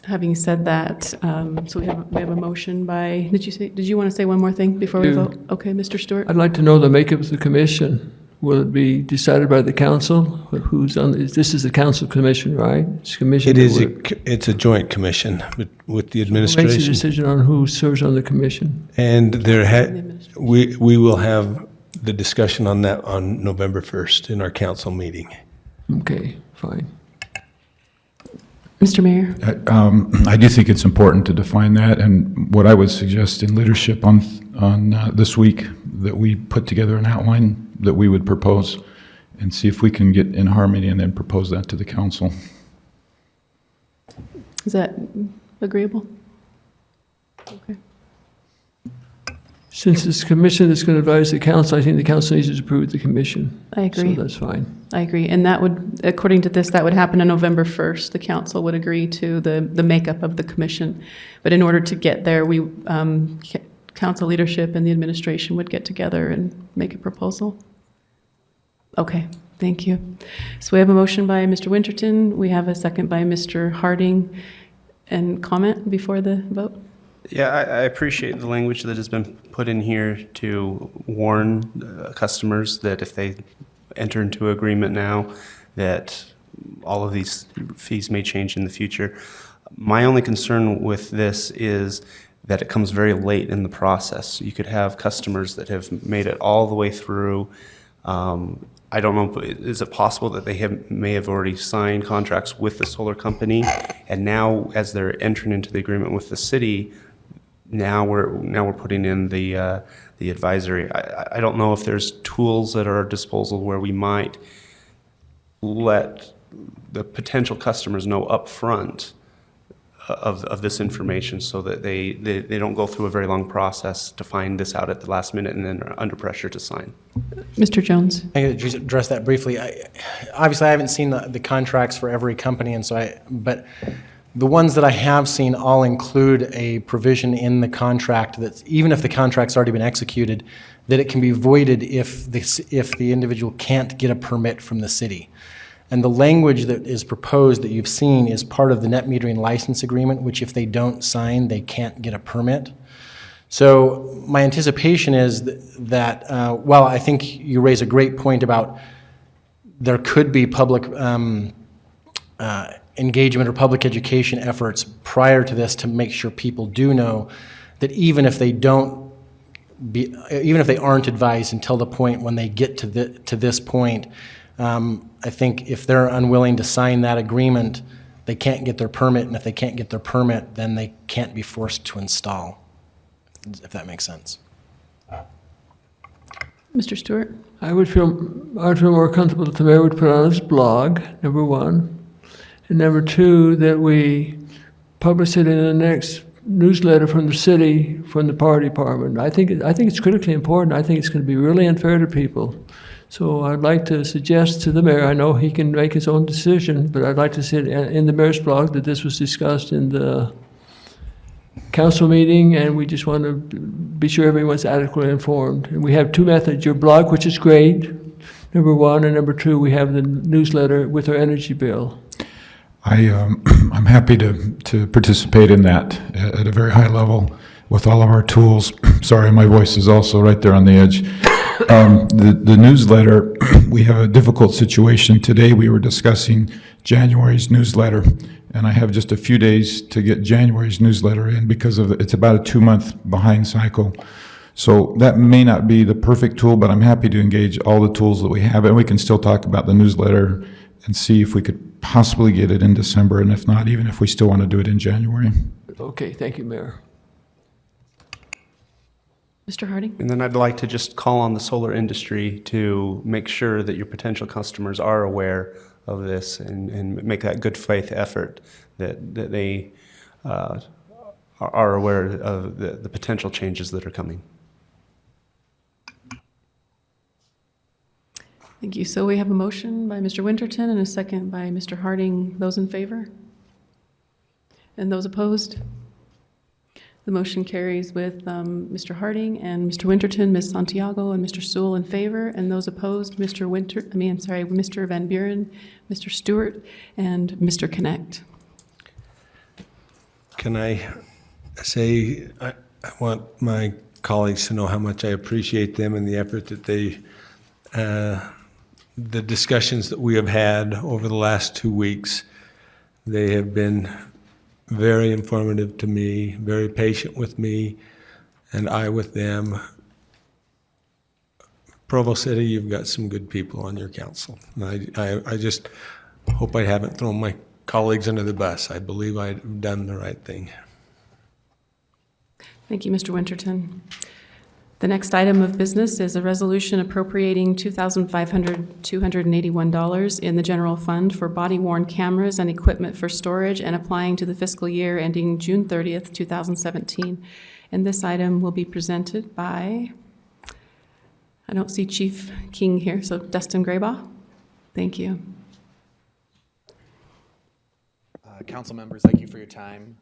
having said that, so we have a motion by, did you want to say one more thing before we vote? Okay, Mr. Stewart? I'd like to know the makeup of the commission. Will it be decided by the council? Who's on, this is the council commission, right? It's a commission. It's a joint commission with the Who administration. makes a decision on who serves on the commission? And we will have the discussion on that on November 1st in our council meeting. Okay, fine. Mr. Mayor? I do think it's important to define that, and what I would suggest in leadership on this week, that we put together an outline that we would propose and see if we can get in harmony and then propose that to the council. Is that agreeable? Okay. Since it's commission that's going to advise the council, I think the council needs to approve the commission. I agree. So that's fine. I agree. And that would, according to this, that would happen on November 1st. The council would agree to the makeup of the commission. But in order to get there, we, council leadership and the administration would get together and make a proposal. Okay, thank you. So we have a motion by Mr. Winterton. We have a second by Mr. Harding. And comment before the vote? Yeah, I appreciate the language that has been put in here to warn customers that if they enter into agreement now, that all of these fees may change in the future. My only concern with this is that it comes very late in the process. You could have customers that have made it all the way through. I don't know, is it possible that they may have already signed contracts with the solar company, and now as they're entering into the agreement with the city, now we're putting in the advisory. I don't know if there's tools at our disposal where we might let the potential customers know up front of this information so that they don't go through a very long process to find this out at the last minute and then are under pressure to sign. Mr. Jones? I can address that briefly. Obviously, I haven't seen the contracts for every company, and so but the ones that I have seen all include a provision in the contract that even if the contract's already been executed, that it can be voided if the individual can't get a permit from the city. And the language that is proposed that you've seen is part of the net metering license agreement, which if they don't sign, they can't get a permit. So my anticipation is that while I think you raise a great point about there could be public engagement or public education efforts prior to this to make sure people do know that even if they aren't advised until the point when they get to this point, I think if they're unwilling to sign that agreement, they can't get their permit, and if they can't get their permit, then they can't be forced to install, if that makes sense. Mr. Stewart? I would feel more comfortable if the mayor would put on his blog, number one. And number two, that we publish it in the next newsletter from the city, from the power department. I think it's critically important. I think it's going to be really unfair to people. So I'd like to suggest to the mayor, I know he can make his own decision, but I'd like to see it in the mayor's blog that this was discussed in the council meeting, and we just want to be sure everyone's adequately informed. And we have two methods, your blog, which is great, number one, and number two, we have the newsletter with our energy bill. I'm happy to participate in that at a very high level with all of our tools. Sorry, my voice is also right there on the edge. The newsletter, we have a difficult situation. Today we were discussing January's newsletter, and I have just a few days to get January's newsletter in because it's about a 2-month behind cycle. So that may not be the perfect tool, but I'm happy to engage all the tools that we have, and we can still talk about the newsletter and see if we could possibly get it in December, and if not, even if we still want to do it in January. Okay, thank you, Mayor. Mr. Harding? And then I'd like to just call on the solar industry to make sure that your potential customers are aware of this and make that good faith effort that they are aware of the potential changes that are coming. Thank you. So we have a motion by Mr. Winterton and a second by Mr. Harding. Those in favor? And those opposed? The motion carries with Mr. Harding and Mr. Winterton, Ms. Santiago, and Mr. Sewell in favor, and those opposed, Mr. Van Buren, Mr. Stewart, and Mr. Connect. Can I say, I want my colleagues to know how much I appreciate them and the effort that they, the discussions that we have had over the last 2 weeks. They have been very informative to me, very patient with me, and I with them. Provo City, you've got some good people on your council. And I just hope I haven't thrown my colleagues under the bus. I believe I've done the right thing. Thank you, Mr. Winterton. The next item of business is a resolution appropriating $2,281 in the general fund for body-worn cameras and equipment for storage and applying to the fiscal year ending June 30th, 2017. And this item will be presented by, I don't see Chief King here, so Dustin Graybaugh. Thank you. Council members, thank you for your time.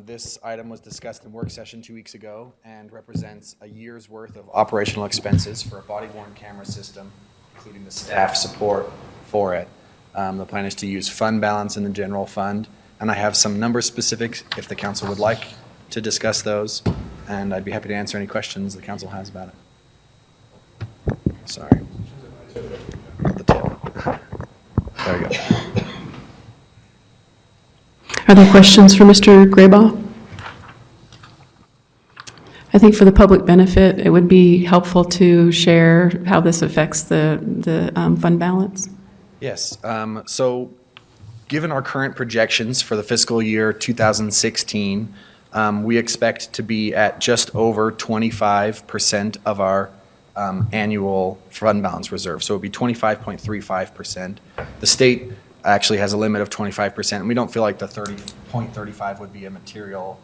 This item was discussed in work session 2 weeks ago and represents a year's worth of operational expenses for a body-worn camera system, including the staff support for it. The plan is to use fund balance in the general fund, and I have some number specifics if the council would like to discuss those, and I'd be happy to answer any questions the council has about it. Sorry. The tail. There we go. Are there questions for Mr. Graybaugh? I think for the public benefit, it would be helpful to share how this affects the fund balance. Yes. So given our current projections for the fiscal year 2016, we expect to be at just over 25% of our annual fund balance reserve. So it would be 25.35%. The state actually has a limit of 25%, and we don't feel like the 30.35 would be a material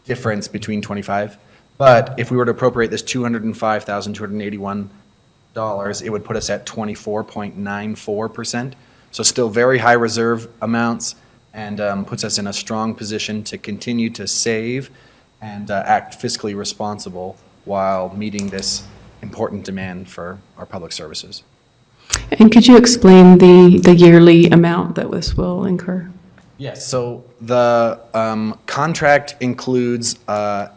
difference between 25. But if we were to appropriate this $205,281, it would put us at 24.94%. So still very high reserve amounts, and puts us in a strong position to continue to save and act fiscally responsible while meeting this important demand for our public services. And could you explain the yearly amount that this will incur? Yes, so the contract includes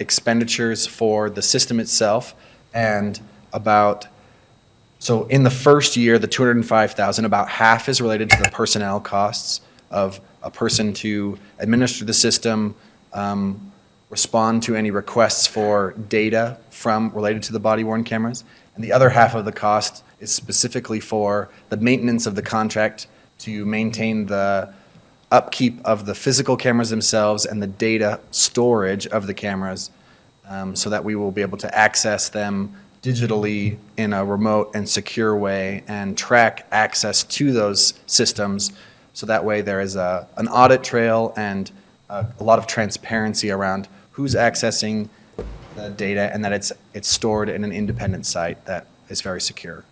expenditures for the system itself, and so in the first year, the $205,000, about half is related to the personnel costs of a person to administer the system, respond to any requests for data related to the body-worn cameras, and the other half of the cost is specifically for the maintenance of the contract to maintain the upkeep of the physical cameras themselves and the data storage of the cameras, so that we will be able to access them digitally in a remote and secure way and track access to those systems, so that way there is an audit trail and a lot of transparency around who's accessing the data, and that it's stored in an independent site that is very secure.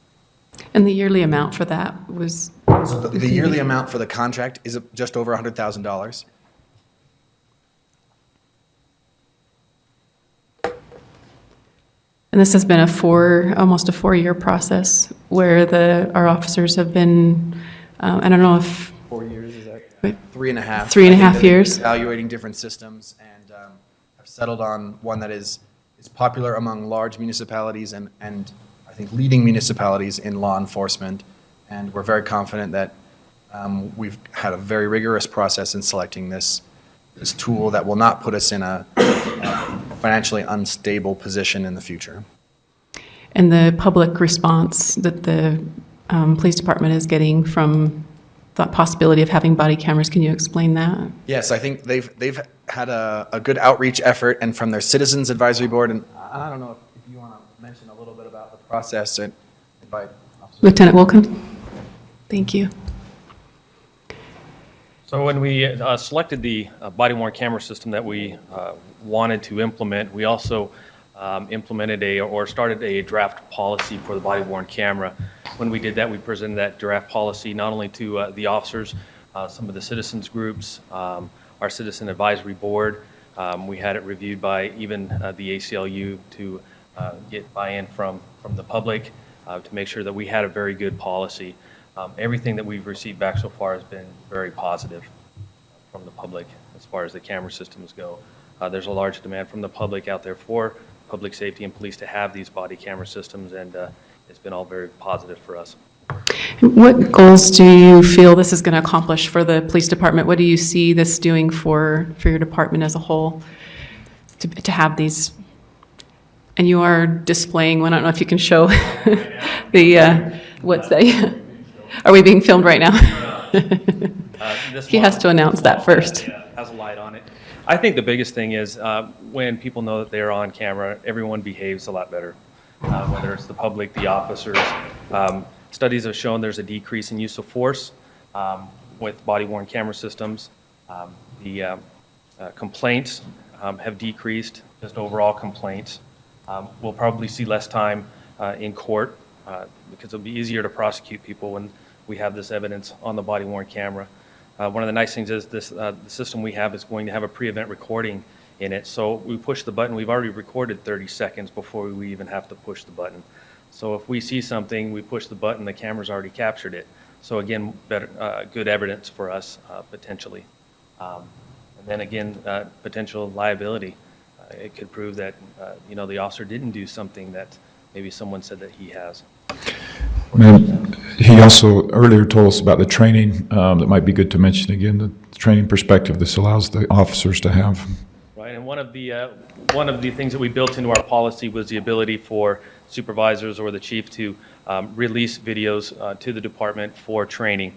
And the yearly amount for that was? So the yearly amount for the contract is just over $100,000. And this has been almost a 4-year process where our officers have been, I don't know if. 4 years, is that? 3.5. 3.5 years. Evaluating different systems, and have settled on one that is popular among large municipalities and I think leading municipalities in law enforcement. And we're very confident that we've had a very rigorous process in selecting this tool that will not put us in a financially unstable position in the future. And the public response that the police department is getting from the possibility of having body cameras, can you explain that? Yes, I think they've had a good outreach effort, and from their Citizens Advisory Board, and I don't know if you want to mention a little bit about the process and invite Officer Lieutenant Wilkin? Thank you. So when we selected the body-worn camera system that we wanted to implement, we also implemented started a draft policy for the body-worn camera. When we did that, we presented that draft policy not only to the officers, some of the citizens groups, our Citizen Advisory Board. We had it reviewed by even the ACLU to get buy-in from the public to make sure that we had a very good policy. Everything that we've received back so far has been very positive from the public as far as the camera systems go. There's a large demand from the public out there for public safety and police to have these body camera systems, and it's been all very positive for us. What goals do you feel this is going to accomplish for the police department? What do you see this doing for your department as a whole to have these And you are displaying one. I don't know if you can show the, what's that? Are we being filmed right now? He has to announce that first. Has a light on it. I think the biggest thing is when people know that they're on camera, everyone behaves a lot better, whether it's the public, the officers. Studies have shown there's a decrease in use of force with body-worn camera systems. The complaints have decreased, just overall complaints. We'll probably see less time in court because it'll be easier to prosecute people when we have this evidence on the body-worn camera. One of the nice things is this, the system we have is going to have a pre-event recording in it. So we push the button, we've already recorded 30 seconds before we even have to push the button. So if we see something, we push the button, the camera's already captured it. So again, better, good evidence for us potentially. And then again, potential liability. It could prove that, the officer didn't do something that maybe someone said that he has. And he also earlier told us about the training that might be good to mention again, the training perspective this allows the officers to have. Right, and one of the things that we built into our policy was the ability for supervisors or the chief to release videos to the department for training.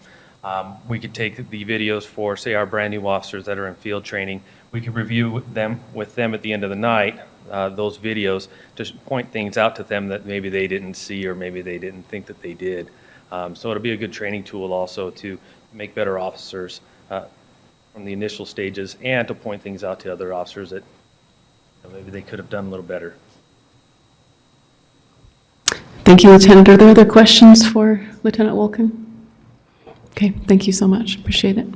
We could take the videos for, say, our brand new officers that are in field training. We could review them with them at the end of the night, those videos, to point things out to them that maybe they didn't see or maybe they didn't think that they did. So it'll be a good training tool also to make better officers from the initial stages and to point things out to other officers that maybe they could have done a little better. Thank you, Lieutenant. Are there other questions for Lieutenant Wolken? Okay, thank you so much. Appreciate it.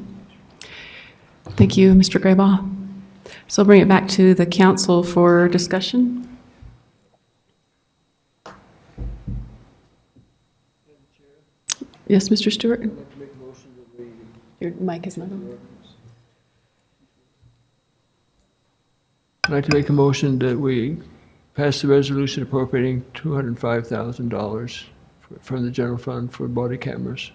Thank you, Mr. Graybaugh. So I'll bring it back to the council for discussion. Yes, Mr. Stewart? Your mic is not on. I'd like to make a motion that we pass the resolution appropriating $205,000 from the general fund for body cameras.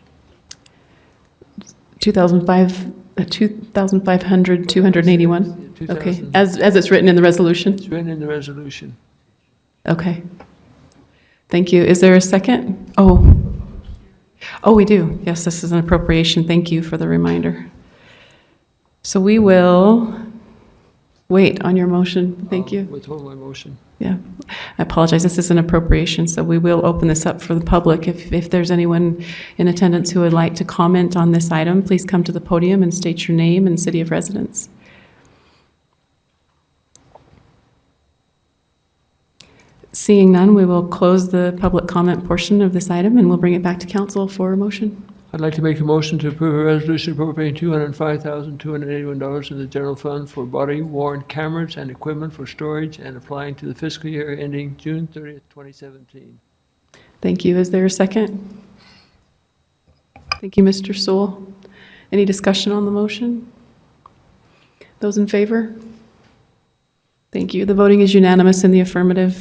2,500, 281? Okay, as it's written in the resolution? It's written in the resolution. Okay. Thank you. Is there a second? Oh, we do. Yes, this is an appropriation. Thank you for the reminder. So we will wait on your motion. Thank you. Withhold my motion. Yeah, I apologize. This is an appropriation, so we will open this up for the public. If there's anyone in attendance who would like to comment on this item, please come to the podium and state your name and city of residence. Seeing none, we will close the public comment portion of this item and we'll bring it back to council for a motion. I'd like to make a motion to approve a resolution appropriating $205,281 in the general fund for body-worn cameras and equipment for storage and applying to the fiscal year ending June 30th, 2017. Thank you. Is there a second? Thank you, Mr. Sewell. Any discussion on the motion? Those in favor? Thank you. The voting is unanimous in the affirmative.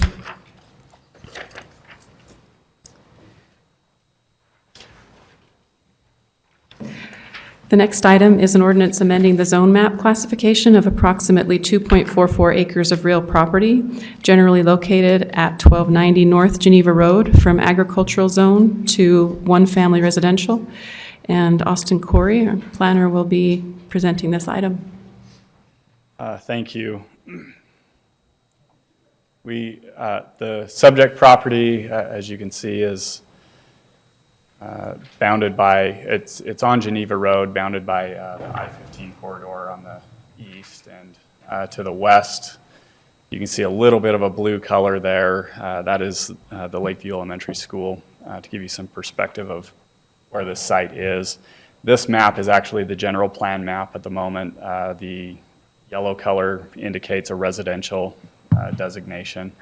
The next item is an ordinance amending the zone map classification of approximately 2.44 acres of real property, generally located at 1290 North Geneva Road, from agricultural zone to one-family residential. And Austin Corey, our planner, will be presenting this item. Thank you. The subject property, as you can see, is bounded by, it's on Geneva Road, bounded by the I-15 corridor on the east, and to the west, you can see a little bit of a blue color there. That is the Lakeview Elementary School, to give you some perspective of where this site is. This map is actually the general plan map at the moment. The yellow color indicates a residential designation.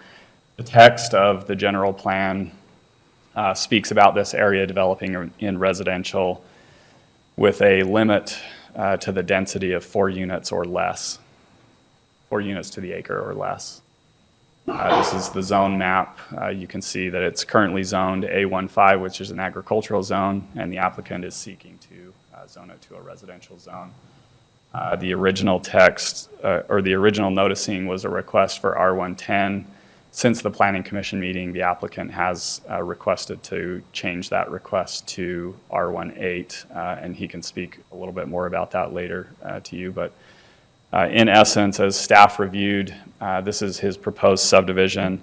The text of the general plan speaks about this area developing in residential with a limit to the density of 4 units or less, 4 units to the acre or less. This is the zone map. You can see that it's currently zoned A15, which is an agricultural zone, and the applicant is seeking to zone it to a residential zone. The original text, or the original noticing, was a request for R110, Since the Planning Commission meeting, the applicant has requested to change that request to R18, and he can speak a little bit more about that later to you. But in essence, as staff reviewed, this is his proposed subdivision.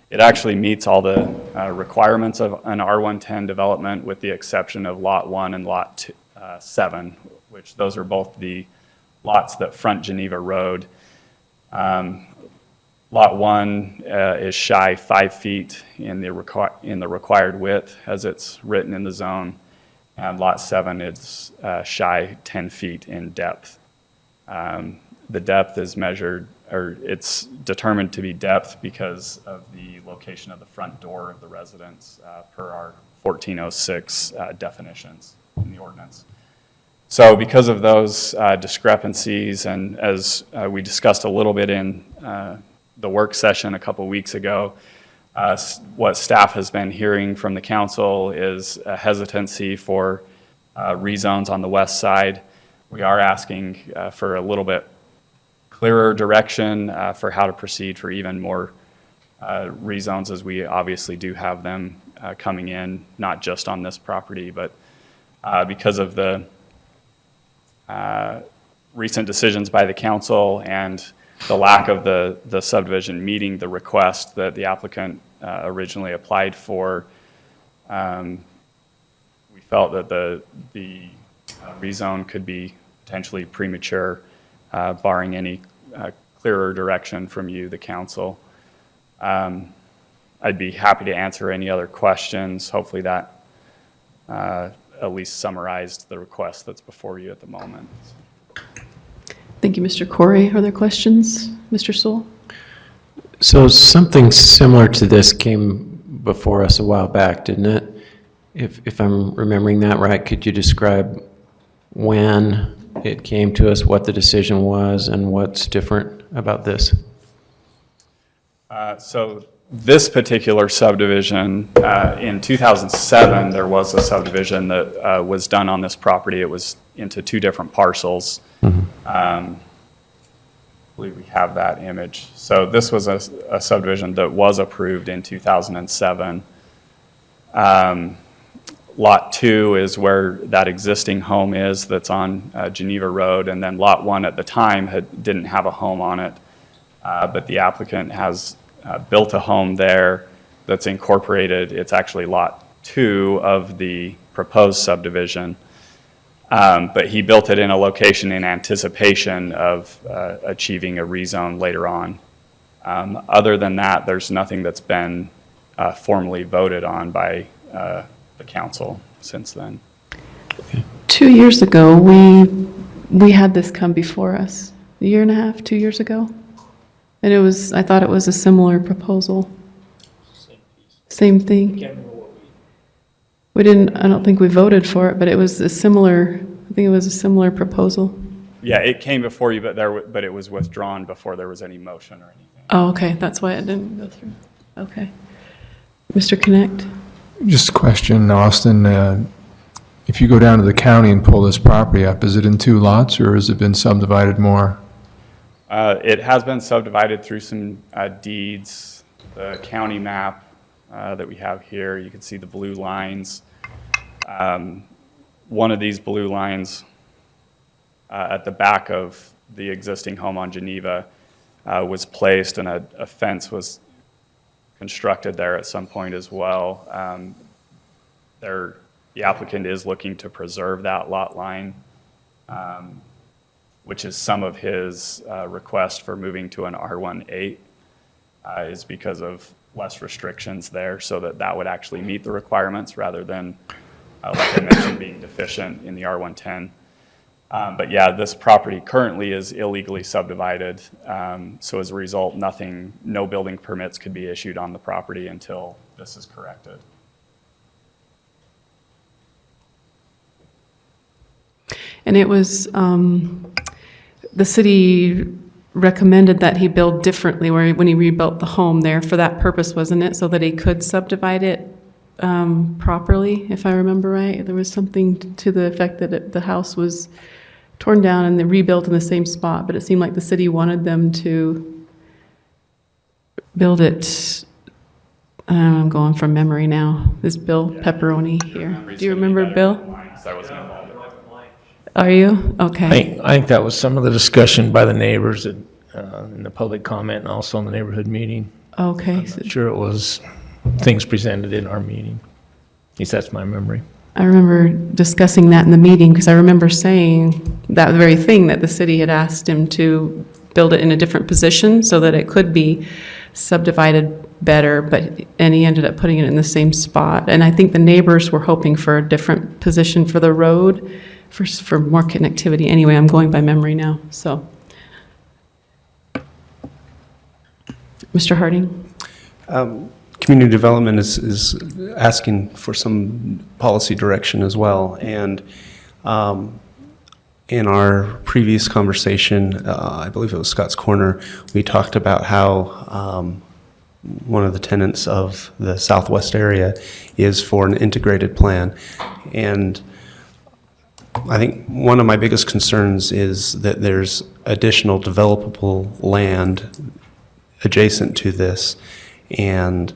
It actually meets all the requirements of an R110 development with the exception of Lot 1 and Lot 7, which those are both the lots that front Geneva Road. Lot 1 is shy 5 feet in the required width as it's written in the zone, and Lot 7 is shy 10 feet in depth. The depth is measured, or it's determined to be depth because of the location of the front door of the residence per our 1406 definitions in the ordinance. So because of those discrepancies, and as we discussed a little bit in the work session a couple weeks ago, what staff has been hearing from the council is a hesitancy for rezones on the west side. We are asking for a little bit clearer direction for how to proceed for even more rezones, as we obviously do have them coming in, not just on this property, but because of the recent decisions by the council and the lack of the subdivision meeting the request that the applicant originally applied for, we felt that the rezone could be potentially premature, barring any clearer direction from you, the council. I'd be happy to answer any other questions. Hopefully that at least summarized the request that's before you at the moment. Thank you, Mr. Corey. Are there questions? Mr. Sewell? So something similar to this came before us a while back, didn't it? If I'm remembering that right, could you describe when it came to us, what the decision was, and what's different about this? So this particular subdivision, in 2007, there was a subdivision that was done on this property. It was into two different parcels. I believe we have that image. So this was a subdivision that was approved in 2007. Lot 2 is where that existing home is that's on Geneva Road, and then Lot 1 at the time didn't have a home on it, but the applicant has built a home there that's incorporated. It's actually Lot 2 of the proposed subdivision, but he built it in a location in anticipation of achieving a rezone later on. Other than that, there's nothing that's been formally voted on by the council since then. 2 years ago, we had this come before us, a year and a half, 2 years ago. And I thought it was a similar proposal. Same thing. I don't think we voted for it, but it was I think it was a similar proposal. Yeah, it came before you, but it was withdrawn before there was any motion or anything. Oh, okay, that's why it didn't go through. Okay. Mr. Connect? Just a question, Austin. If you go down to the county and pull this property up, is it in 2 lots or has it been subdivided more? It has been subdivided through some deeds. The county map that we have here, you can see the blue lines. One of these blue lines at the back of the existing home on Geneva was placed, and a fence was constructed there at some point as well. The applicant is looking to preserve that lot line, which is some of his request for moving to an R18, is because of less restrictions there, so that would actually meet the requirements rather than, like I mentioned, being deficient in the R110. But yeah, this property currently is illegally subdivided, so as a result, no building permits could be issued on the property until this is corrected. And it was, the city recommended that he build differently when he rebuilt the home there for that purpose, wasn't it? So that he could subdivide it properly, if I remember right. There was something to the effect that the house was torn down and then rebuilt in the same spot, but it seemed like the city wanted them to build it, I'm going from memory now. Is Bill Pepperoni here? Do you remember Bill? I wasn't involved in that. Are you? Okay. I think that was some of the discussion by the neighbors in the public comment and also in the neighborhood meeting. Okay. I'm not sure it was things presented in our meeting. At least that's my memory. I remember discussing that in the meeting because I remember saying that very thing, that the city had asked him to build it in a different position so that it could be subdivided better, and he ended up putting it in the same spot. And I think the neighbors were hoping for a different position for the road, for more connectivity. Anyway, I'm going by memory now, so. Mr. Harding? Community development is asking for some policy direction as well. And in our previous conversation, I believe it was Scott's Corner, we talked about how one of the tenets of the Southwest area is for an integrated plan. And I think one of my biggest concerns is that there's additional developable land adjacent to this, and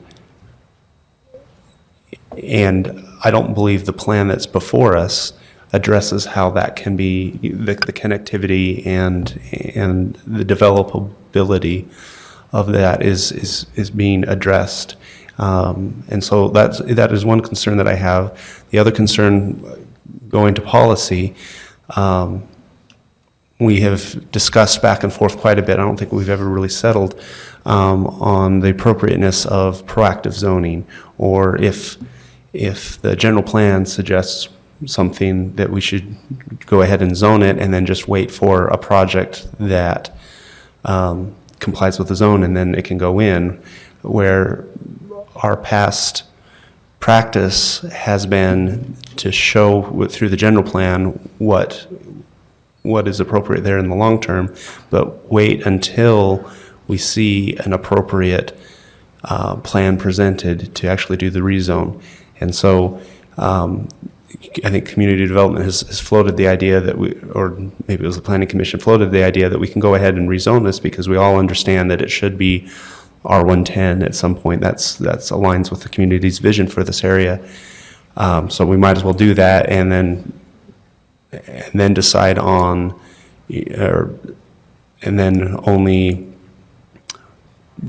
I don't believe the plan that's before us addresses how that can be, the connectivity and the developability of that is being addressed. And so that is one concern that I have. The other concern, going to policy, we have discussed back and forth quite a bit. I don't think we've ever really settled on the appropriateness of proactive zoning, or if the general plan suggests something, that we should go ahead and zone it and then just wait for a project that complies with the zone and then it can go in, where our past practice has been to show through the general plan what is appropriate there in the long term, but wait until we see an appropriate plan presented to actually do the rezone. And so I think community development has floated the idea that or maybe it was the planning commission floated the idea that we can go ahead and rezone this because we all understand that it should be R110 at some point. That's aligns with the community's vision for this area. So we might as well do that and then decide on, and then only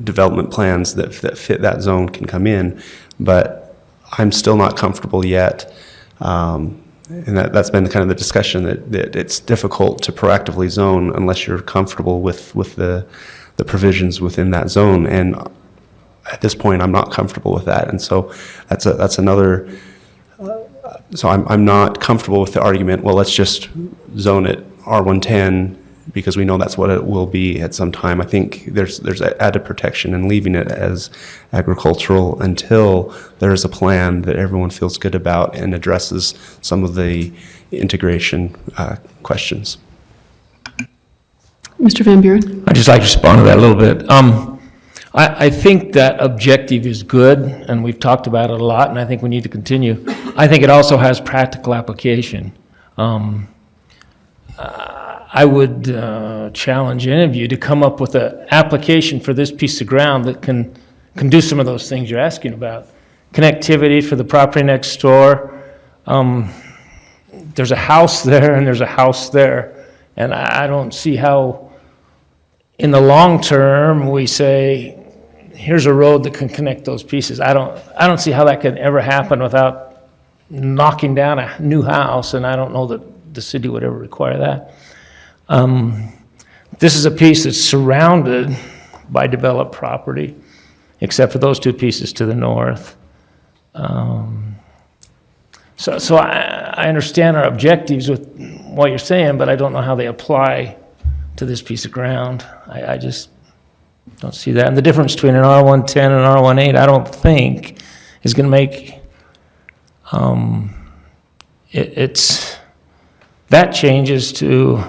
development plans that fit that zone can come in. But I'm still not comfortable yet, and that's been kind of the discussion, that it's difficult to proactively zone unless you're comfortable with the provisions within that zone. And at this point, I'm not comfortable with that, and so that's another. So I'm not comfortable with the argument, well, let's just zone it R110 because we know that's what it will be at some time. I think there's added protection in leaving it as agricultural until there's a plan that everyone feels good about and addresses some of the integration questions. Mr. Van Buren? I'd just like to respond to that a little bit. I think that objective is good, and we've talked about it a lot, and I think we need to continue. I think it also has practical application. I would challenge any of you to come up with an application for this piece of ground that can do some of those things you're asking about. Connectivity for the property next door. There's a house there and there's a house there, and I don't see how in the long term we say, here's a road that can connect those pieces. I don't see how that could ever happen without knocking down a new house, and I don't know that the city would ever require that. This is a piece that's surrounded by developed property, except for those two pieces to the north. So I understand our objectives with what you're saying, but I don't know how they apply to this piece of ground. I just don't see that. And the difference between an R110 and an R18, I don't think, is going to make that changes to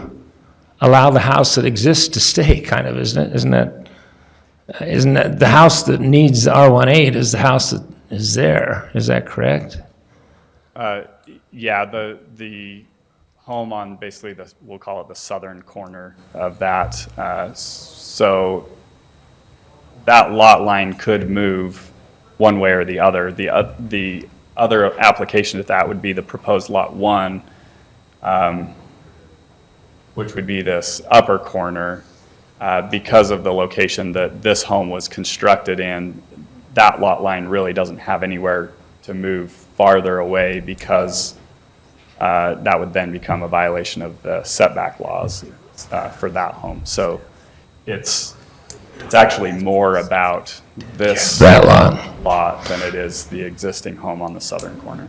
allow the house that exists to stay, kind of, isn't it? Isn't that the house that needs the R18 is the house that is there? Is that correct? Yeah, the home on basically we'll call it the southern corner of that. So that lot line could move one way or the other. The other application to that would be the proposed Lot 1, which would be this upper corner. Because of the location that this home was constructed in, that lot line really doesn't have anywhere to move farther away, because that would then become a violation of the setback laws for that home. So it's actually more about this lot than it is the existing home on the southern corner.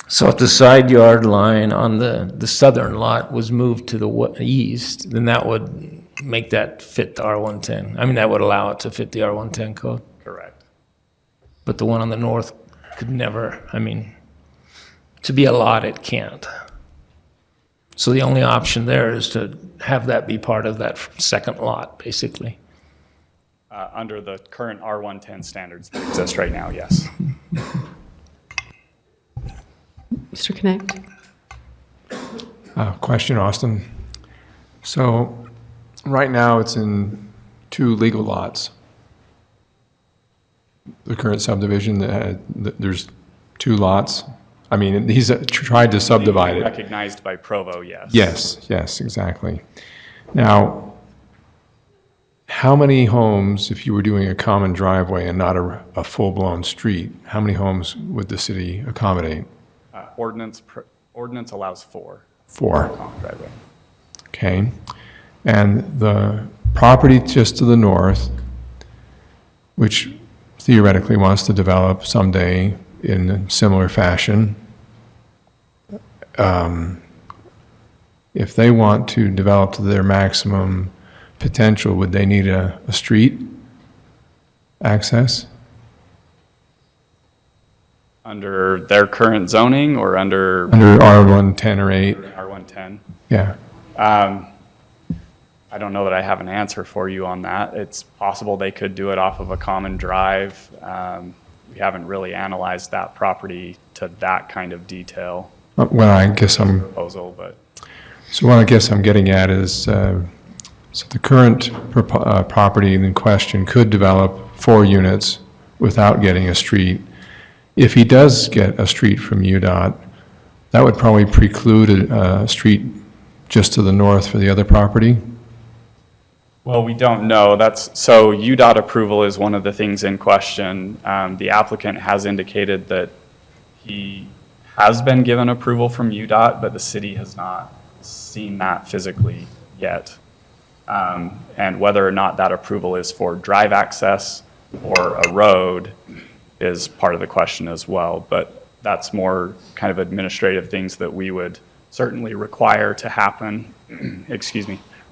So if the side yard line on the southern lot was moved to the east, then that would make that fit the R110. I mean, that would allow it to fit the R110 code. Correct. But the one on the north could never, I mean, to be a lot, it can't. So the only option there is to have that be part of that second lot, basically. Under the current R110 standards that exist right now, yes. Mr. Connect? Question, Austin. So right now it's in 2 legal lots. The current subdivision, there's 2 lots. I mean, he's tried to subdivide it. Recognized by Provo, yes. Yes, exactly. Now, how many homes, if you were doing a common driveway and not a full-blown street, how many homes would the city accommodate? Ordinance allows 4. 4. Common driveway. Okay. And the property just to the north, which theoretically wants to develop someday in a similar fashion, if they want to develop to their maximum potential, would they need a street access? Under their current zoning or under R110 or 8? R110? Yeah. I don't know that I have an answer for you on that. It's possible they could do it off of a common drive. We haven't really analyzed that property to that kind of detail. Well, I guess I'm... Proposal, but... So what I guess I'm getting at is, so the current property in question could develop 4 units without getting a street. If he does get a street from UDOT, that would probably preclude a street just to the north for the other property? Well, we don't know. So UDOT approval is one of the things in question. The applicant has indicated that he has been given approval from UDOT, but the city has not seen that physically yet. And whether or not that approval is for drive access or a road is part of the question as well. But that's more kind of administrative things that we would certainly require to happen,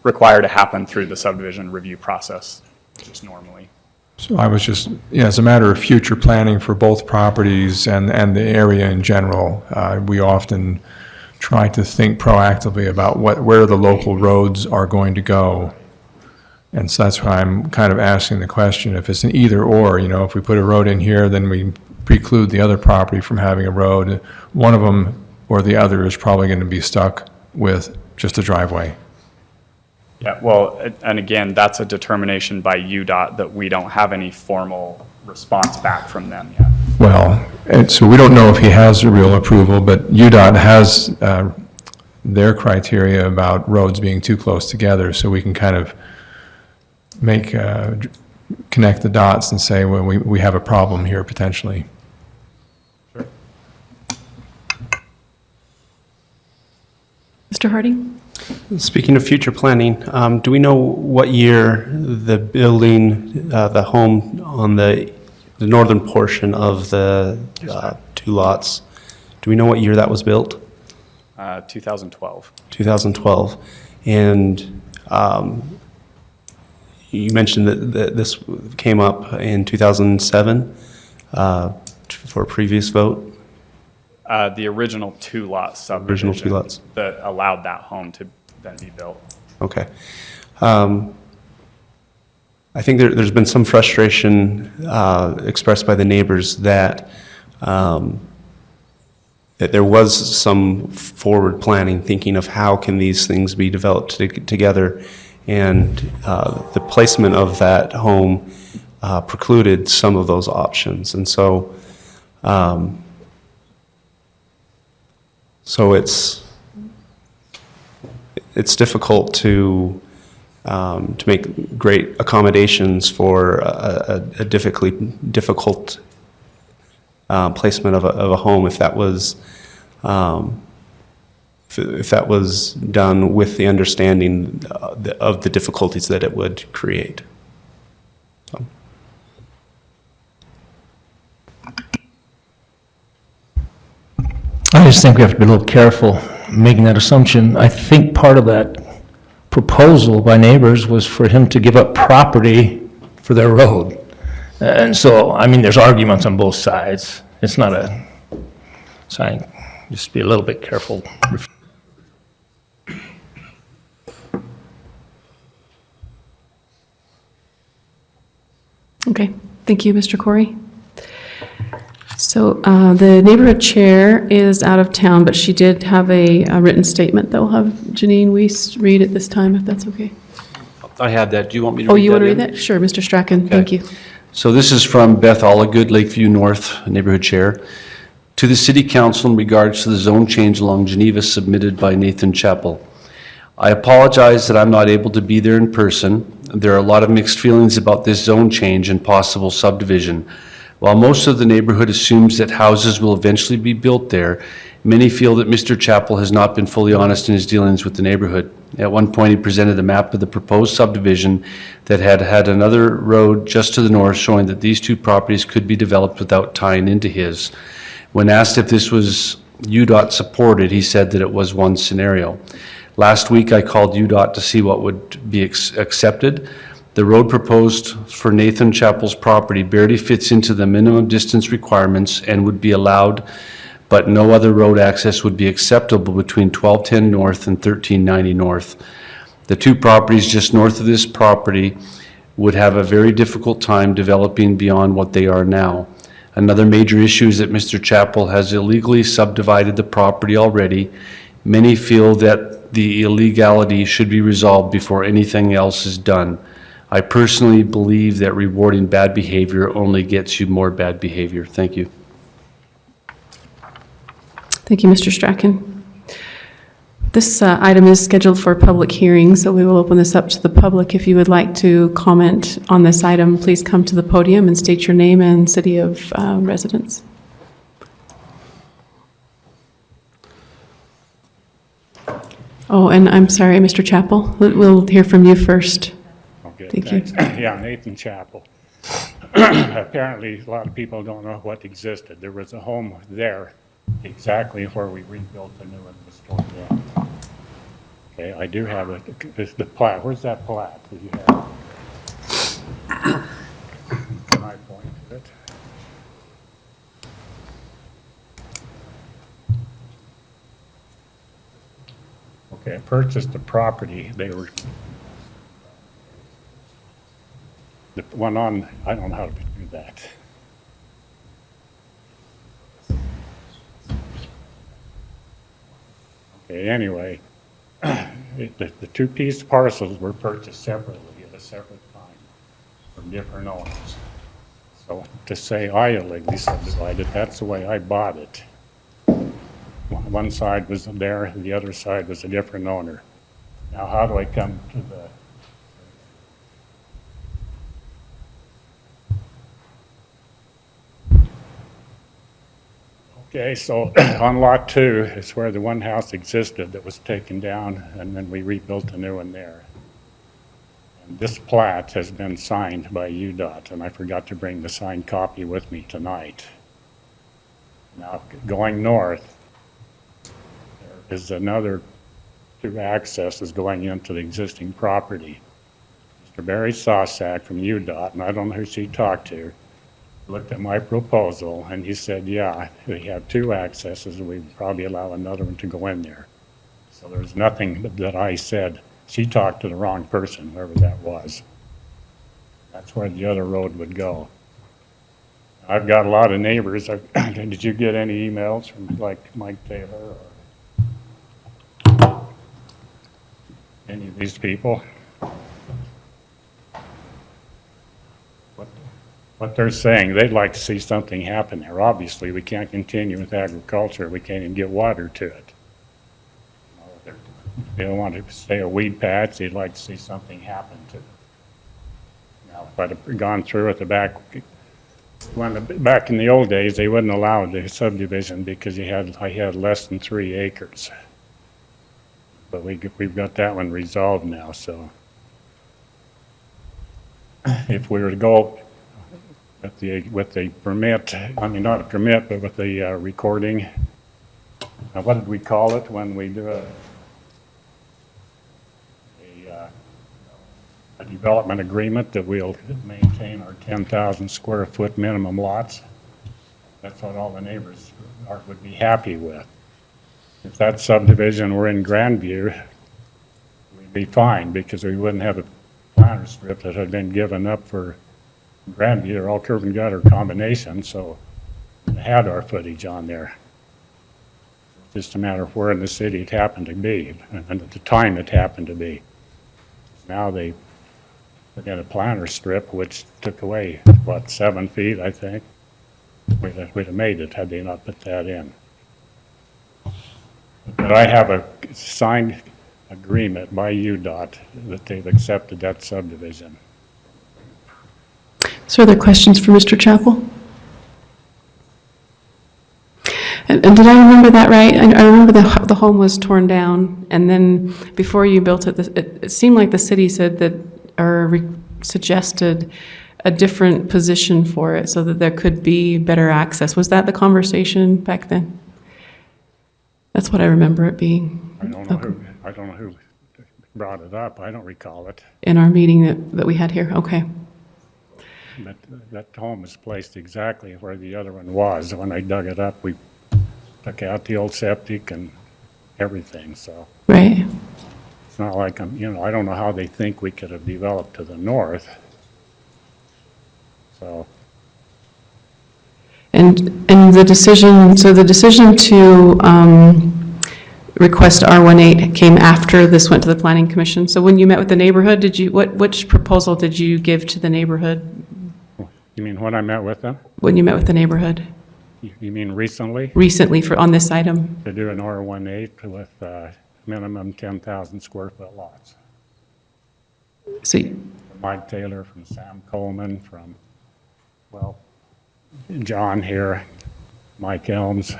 require to happen through the subdivision review process, just normally. So I was just, as a matter of future planning for both properties and the area in general, we often try to think proactively about where the local roads are going to go. And so that's why I'm kind of asking the question, if it's an either or, if we put a road in here, then we preclude the other property from having a road. One of them or the other is probably going to be stuck with just a driveway. Yeah, well, and again, that's a determination by UDOT that we don't have any formal response back from them yet. Well, and so we don't know if he has a real approval, but UDOT has their criteria about roads being too close together, so we can kind of connect the dots and say, well, we have a problem here potentially. Sure. Mr. Harding? Speaking of future planning, do we know what year the building, the home on the northern portion of the 2 lots, do we know what year that was built? 2012. 2012. And you mentioned that this came up in 2007 for a previous vote? The original 2-lot subdivision. Original 2 lots. That allowed that home to then be built. Okay. I think there's been some frustration expressed by the neighbors that that there was some forward planning, thinking of how can these things be developed together, And the placement of that home precluded some of those options. And so, it's difficult to make great accommodations for a difficult placement of a home if that was done with the understanding of the difficulties that it would create. So. I just think we have to be a little careful making that assumption. I think part of that proposal by neighbors was for him to give up property for their road. And so, I mean, there's arguments on both sides. It's not a, so I just be a little bit careful. Okay, thank you, Mr. Corey. So the neighborhood chair is out of town, but she did have a written statement that we'll have Janine Weiss read at this time, if that's okay. I have that. Do you want me to read that? Oh, you want to read in? that? Sure, Mr. Strachan, thank you. So this is from Beth Allagood, Lakeview North Neighborhood Chair. To the City Council in regards to the zone change along Geneva submitted by Nathan Chappell. I apologize that I'm not able to be there in person. There are a lot of mixed feelings about this zone change and possible subdivision. While most of the neighborhood assumes that houses will eventually be built there, many feel that Mr. Chappell has not been fully honest in his dealings with the neighborhood. At one point, he presented a map of the proposed subdivision that had another road just to the north showing that these two properties could be developed without tying into his. When asked if this was UDOT supported, he said that it was one scenario. Last week, I called UDOT to see what would be accepted. The road proposed for Nathan Chappell's property barely fits into the minimum distance requirements and would be allowed, but no other road access would be acceptable between 1210 North and 1390 North. The two properties just north of this property would have a very difficult time developing beyond what they are now. Another major issue is that Mr. Chappell has illegally subdivided the property already. Many feel that the illegality should be resolved before anything else is done. I personally believe that rewarding bad behavior only gets you more bad behavior. Thank you. Thank you, Mr. Strachan. This item is scheduled for a public hearing, so we will open this up to the public. If you would like to comment on this item, please come to the podium and state your name and city of residence. Oh, and I'm sorry, Mr. Chappell. We'll hear from you first. Okay, Thank thanks. you. Yeah, Nathan Chappell. Apparently, a lot of people don't know what existed. There was a home there, exactly where we rebuilt the new and restored one. Okay, I do have the plat. Where's that plat that you have? Can I point to it? Okay, I purchased the property. They were the one on, I don't know how to do that. Okay, anyway, the two piece parcels were purchased separately at a separate time from different owners. So to say I illegally subdivided, that's the way I bought it. One side was there, the other side was a different owner. Now, how do I come to the Okay, so on lot 2 is where the one house existed that was taken down, and then we rebuilt a new one there. And this plat has been signed by UDOT, and I forgot to bring the signed copy with me tonight. Now, going north, there is another 2 accesses going into the existing property. Mr. Barry Sossack from UDOT, and I don't know who she talked to, looked at my proposal, and he said, yeah, we have 2 accesses, and we would probably allow another one to go in there. So there's nothing that I said. She talked to the wrong person, whoever that was. That's where the other road would go. I've got a lot of neighbors. Did you get any emails from, like, Mike Taylor or any of these people? what they're saying, they'd like to see something happen there. Obviously, we can't continue with agriculture. We can't even get water to it. They don't want to stay a weed patch. They'd like to see something happen to it. Now, if I'd have gone through at the back, back in the old days, they wouldn't allow the subdivision because I had less than 3 acres. But we've got that one resolved now, so. If we were to go with the permit, I mean, not a permit, but with the recording, what did we call it when we do a development agreement that we'll maintain our 10,000 square foot minimum lots? That's what all the neighbors would be happy with. If that subdivision were in Grandview, we'd be fine because we wouldn't have a planter strip that had been given up for Grandview. They're all curb and gutter combinations, so we had our footage on there. Just a matter of where in the city it happened to be and at the time it happened to be. Now they put in a planter strip which took away, what, 7 feet, I think. We'd have made it had they not put that in. But I have a signed agreement by UDOT that they've accepted that subdivision. So are there questions for Mr. Chappell? And did I remember that right? I remember the home was torn down, and then before you built it, it seemed like the city said that, or suggested a different position for it so that there could be better access. Was that the conversation back then? That's what I remember it being. I don't know who brought it up. I don't recall it. In our meeting that we had here, okay. That home is placed exactly where the other one was. When I dug it up, we took out the old septic and everything, so. Right. It's not like I don't know how they think we could have developed to the north. So. And the decision to request R18 came after this went to the Planning Commission. So when you met with the neighborhood, which proposal did you give to the neighborhood? You mean when I met with them? When you met with the neighborhood? You mean recently? Recently on this item? To do an R18 with minimum 10,000 square foot lots. So Mike Taylor, from Sam Coleman, from, John here, Mike Elms.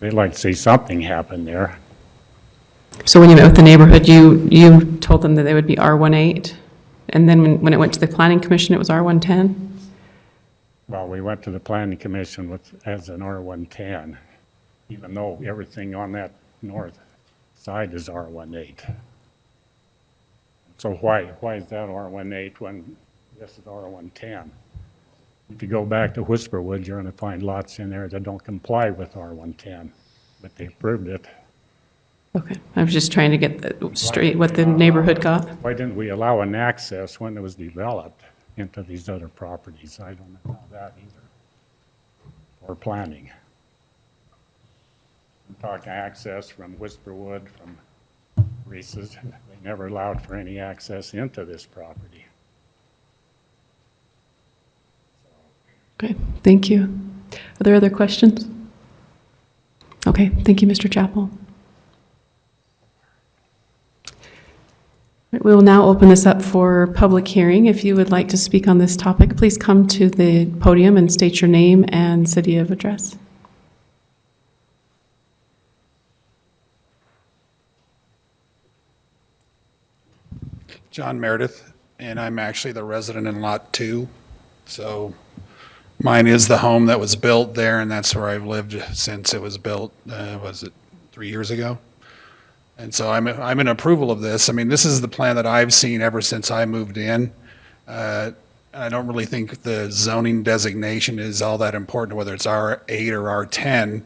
They'd like to see something happen there. So when you met with the neighborhood, you told them that they would be R18? And then when it went to the Planning Commission, it was R110? Well, we went to the Planning Commission as an R110, even though everything on that north side is R18. So why is that R18 when this is R110? If you go back to Whisperwood, you're going to find lots in there that don't comply with R110, but they approved it. Okay, I was just trying to get straight what the neighborhood got. Why didn't we allow an access when it was developed into these other properties? I don't know that either. Or planning. I'm talking access from Whisperwood, from Reese's. They never allowed for any access into this property. Okay, thank you. Are there other questions? Okay, thank you, Mr. Chappell. We will now open this up for public hearing. If you would like to speak on this topic, please come to the podium and state your name and city of address. John Meredith, and I'm actually the resident in Lot 2. So mine is the home that was built there, and that's where I've lived since it was built, was it 3 years ago? And so I'm in approval of this. I mean, this is the plan that I've seen ever since I moved in. I don't really think the zoning designation is all that important, whether it's R8 or R10.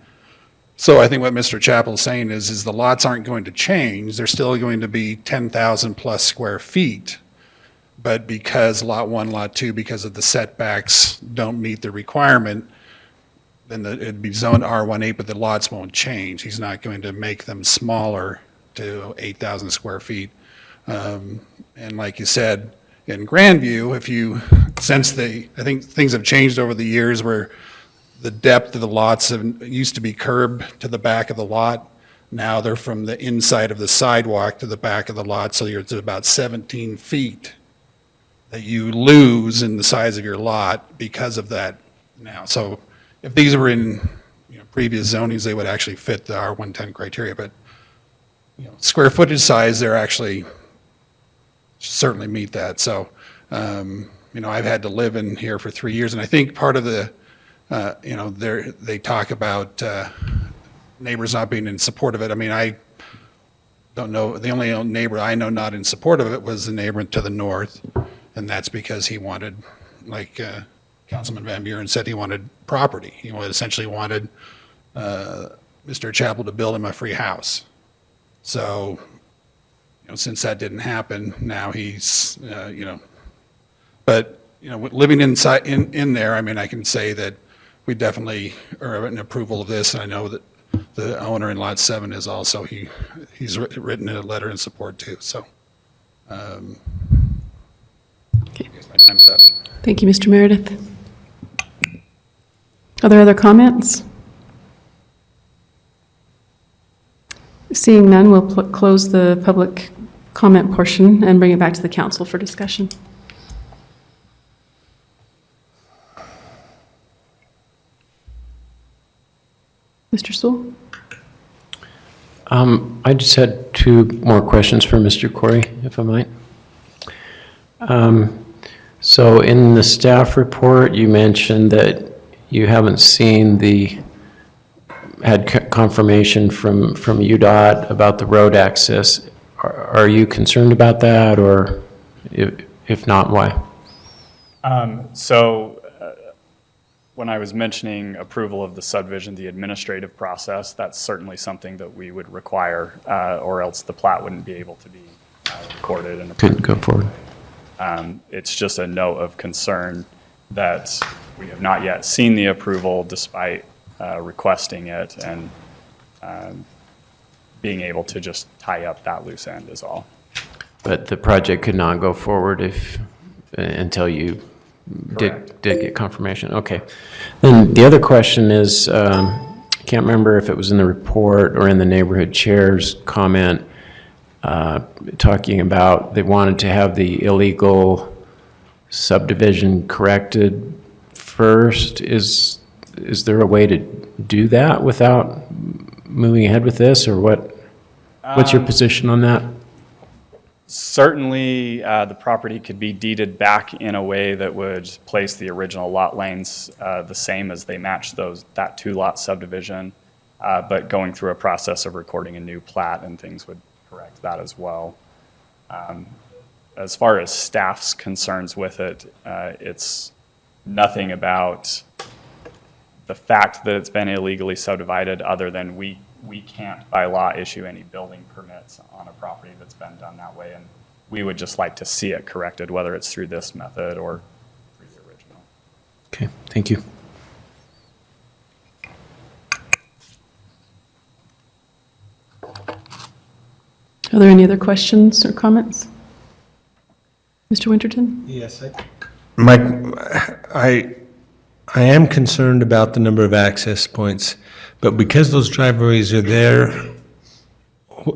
So I think what Mr. Chappell's saying is the lots aren't going to change. They're still going to be 10,000 plus square feet. But because Lot 1, Lot 2, because of the setbacks don't meet the requirement, then it'd be zoned R18, but the lots won't change. He's not going to make them smaller to 8,000 square feet. And like you said, in Grandview, if you, since I think things have changed over the years where the depth of the lots used to be curb to the back of the lot. Now they're from the inside of the sidewalk to the back of the lot, so it's about 17 feet that you lose in the size of your lot because of that now. So if these were in previous zonings, they would actually fit the R110 criteria, but square footage size, they're actually certainly meet that. So, I've had to live in here for 3 years, and I think part of the, they talk about neighbors not being in support of it. I mean, I don't know, the only neighbor I know not in support of it was the neighbor to the north, and that's because he wanted, like Councilman Van Buren said, he wanted property. He essentially wanted Mr. Chappell to build him a free house. So, since that didn't happen, now he's, but, living inside, in there, I mean, I can say that we definitely are in approval of this, and I know that the owner in Lot 7 is also, he's written a letter in support too, so. Okay. I guess my time's up. Thank you, Mr. Meredith. Are there other comments? Seeing none, we'll close the public comment portion and bring it back to the council for discussion. Mr. Sewell? I just had two more questions for Mr. Corey, if I might. So in the staff report, you mentioned that you haven't seen had confirmation from UDOT about the road access. Are you concerned about that, or if not, why? When I was mentioning approval of the subdivision, the administrative process, that's certainly something that we would require, or else the plat wouldn't be able to be recorded and approved. Couldn't go forward. It's just a note of concern that we have not yet seen the approval despite requesting it, and being able to just tie up that loose end is all. But the project could not go forward until you did get confirmation. Okay. Then the other question is, I can't remember if it was in the report or in the neighborhood chair's comment, talking about they wanted to have the illegal subdivision corrected first. Is there a way to do that without moving ahead with this, or what? What's your position on that? Certainly, the property could be deeded back in a way that would place the original lot lanes the same as they match that two-lot subdivision, but going through a process of recording a new plat and things would correct that as well. As far as staff's concerns with it, it's nothing about the fact that it's been illegally subdivided, other than we can't by law issue any building permits on a property that's been done that way, and we would just like to see it corrected, whether it's through this method or through the original. Okay, thank you. Are there any other questions or comments? Mr. Winterton? Yes, Mike, I am concerned about the number of access points, but because those driveways are there,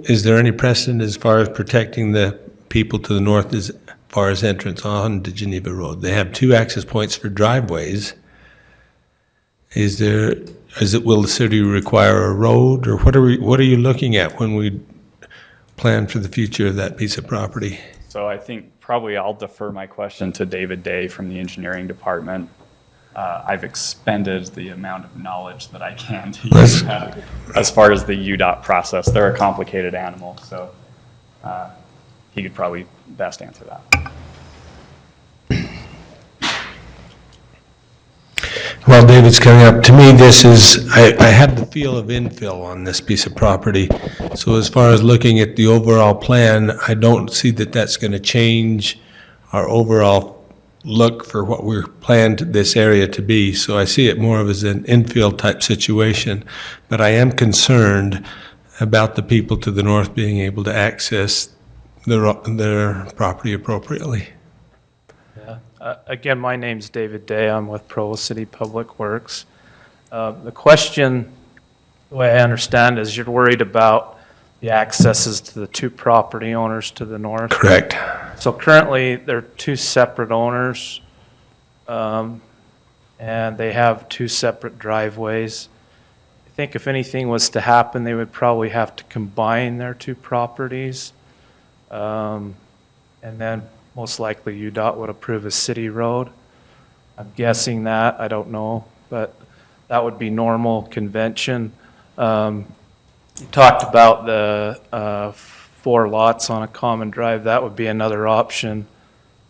is there any precedent as far as protecting the people to the north as far as entrance on the Geneva Road? They have 2 access points for driveways. Will the city require a road, or what are you looking at when we plan for the future of that piece of property? So I think probably I'll defer my question to David Day from the engineering department. I've expended the amount of knowledge that I can to use as far as the UDOT process. They're a complicated animal, so he could probably best answer that. While David's coming up, to me, this is, I have the feel of infill on this piece of property. So as far as looking at the overall plan, I don't see that that's going to change our overall look for what we're planned this area to be. So I see it more of as an infill type situation, but I am concerned about the people to the north being able to access their property appropriately. Again, my name's David Day. I'm with Provo City Public Works. The question, the way I understand is you're worried about the accesses to the two property owners to the north. Correct. So currently, they're two separate owners, and they have two separate driveways. I think if anything was to happen, they would probably have to combine their two properties. And then most likely UDOT would approve a city road. I'm guessing that, I don't know, but that would be normal convention. You talked about the 4 lots on a common drive. That would be another option.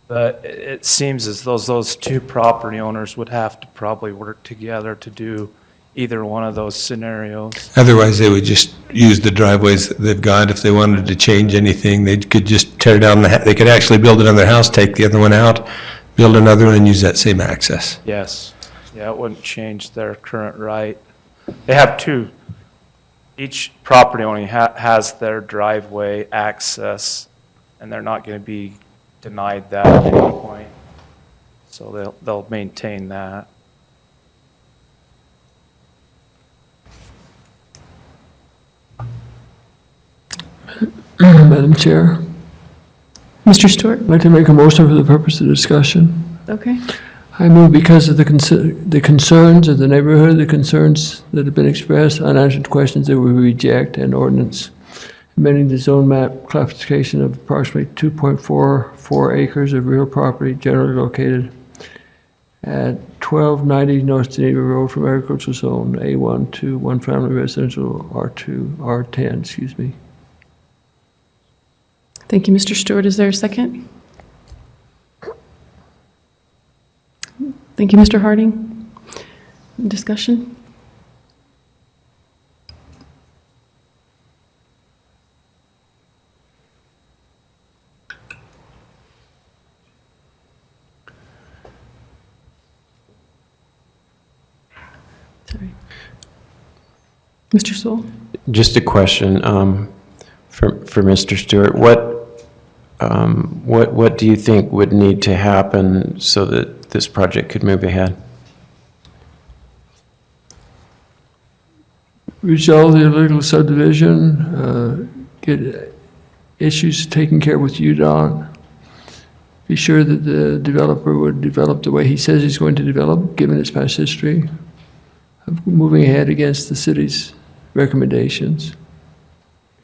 But it seems as though those two property owners would have to probably work together to do either one of those scenarios. Otherwise, they would just use the driveways that they've got. If they wanted to change anything, they could just tear down they could actually build another house, take the other one out, build another one, and use that same access. Yes. Yeah, it wouldn't change their current right. They have two. Each property owner has their driveway access, and they're not going to be denied that at any point. So they'll maintain that. Madam Chair, Mr. Stewart? I'd like to make a motion for the purpose of discussion. Okay. I move because of the concerns of the neighborhood, the concerns that have been expressed, unanswered questions that we reject, and ordinance amending the zone map classification of approximately 2.44 acres of real property generally located at 1290 North Geneva Road from agricultural zone A1 to one-family residential R2, R10, excuse me. Thank you, Mr. Stewart. Is there a second? Thank you, Mr. Harding. Discussion? Sorry. Mr. Sewell? Just a question for Mr. Stewart. What do you think would need to happen so that this project could move ahead? Resolve the illegal subdivision, get issues taken care of with UDOT, be sure that the developer would develop the way he says he's going to develop, given its past history of moving ahead against the city's recommendations.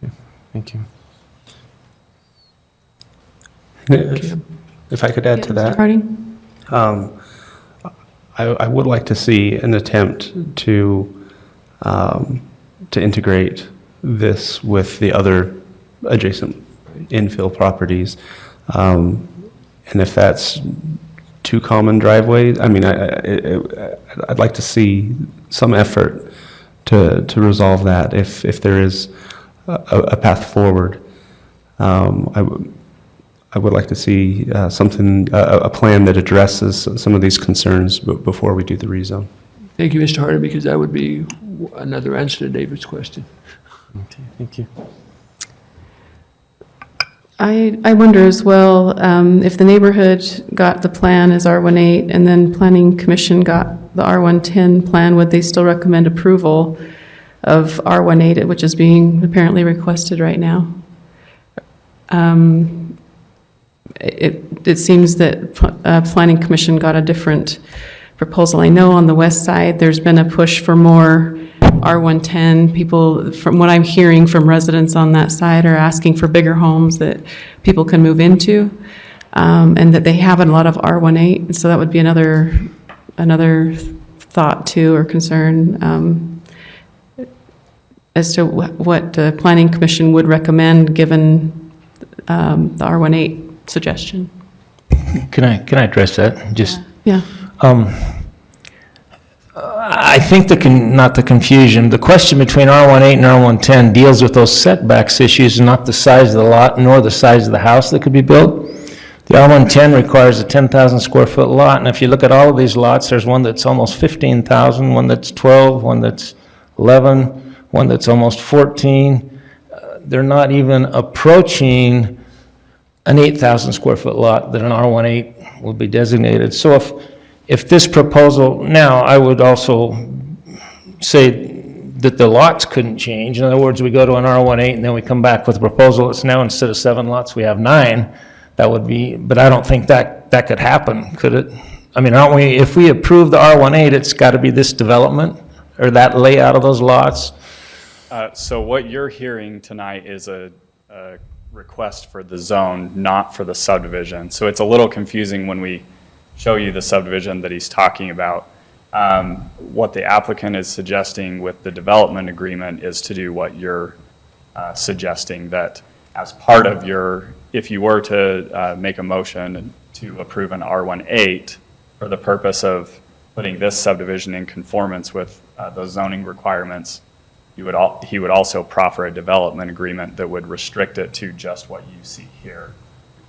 Okay, thank you. If I could add to Mr. that. Harding? I would like to see an attempt to integrate this with the other adjacent infill properties. And if that's 2 common driveways, I mean, I'd like to see some effort to resolve that if there is a path forward. I would like to see a plan that addresses some of these concerns before we do the rezone. Thank you, Mr. Harding, because that would be another answer to David's question. Okay, thank you. I wonder as well, if the neighborhood got the plan as R18 and then Planning Commission got the R110 plan, would they still recommend approval of R18, which is being apparently requested right now? It seems that Planning Commission got a different proposal. I know on the west side, there's been a push for more R110. People, from what I'm hearing from residents on that side, are asking for bigger homes that people can move into, and that they have a lot of R18. So that would be another thought too, or concern, as to what the Planning Commission would recommend given the R18 suggestion. Can I address that? Just Yeah. I think not the confusion. The question between R18 and R110 deals with those setbacks issues, not the size of the lot nor the size of the house that could be built. The R110 requires a 10,000 square foot lot, and if you look at all of these lots, there's one that's almost 15,000, one that's 12, one that's 11, one that's almost 14. They're not even approaching an 8,000 square foot lot that an R18 will be designated. So if this proposal, now, I would also say that the lots couldn't change. In other words, we go to an R18 and then we come back with a proposal, it's now instead of 7 lots, we have 9. That would be, but I don't think that could happen, could it? I mean, aren't we, if we approve the R18, it's got to be this development or that layout of those lots? So what you're hearing tonight is a request for the zone, not for the subdivision. So it's a little confusing when we show you the subdivision that he's talking about. What the applicant is suggesting with the development agreement is to do what you're suggesting, that as part of your, if you were to make a motion to approve an R18 for the purpose of putting this subdivision in conformance with those zoning requirements, he would also proffer a development agreement that would restrict it to just what you see here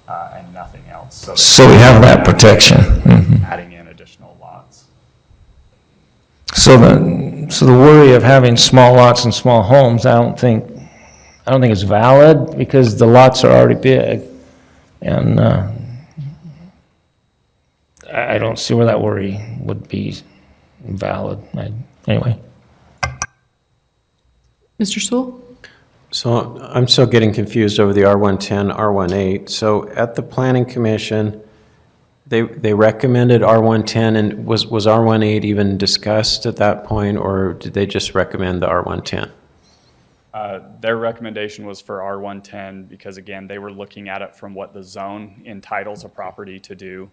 and nothing else. So we have that protection. Adding in additional lots. So the worry of having small lots and small homes, I don't think it's valid because the lots are already big. And I don't see where that worry would be valid. Anyway. Mr. Sewell? So I'm still getting confused over the R110, R18. So at the Planning Commission, they recommended R110, and was R18 even discussed at that point, or did they just recommend the R110? Their recommendation was for R110 because, again, they were looking at it from what the zone entitles a property to do.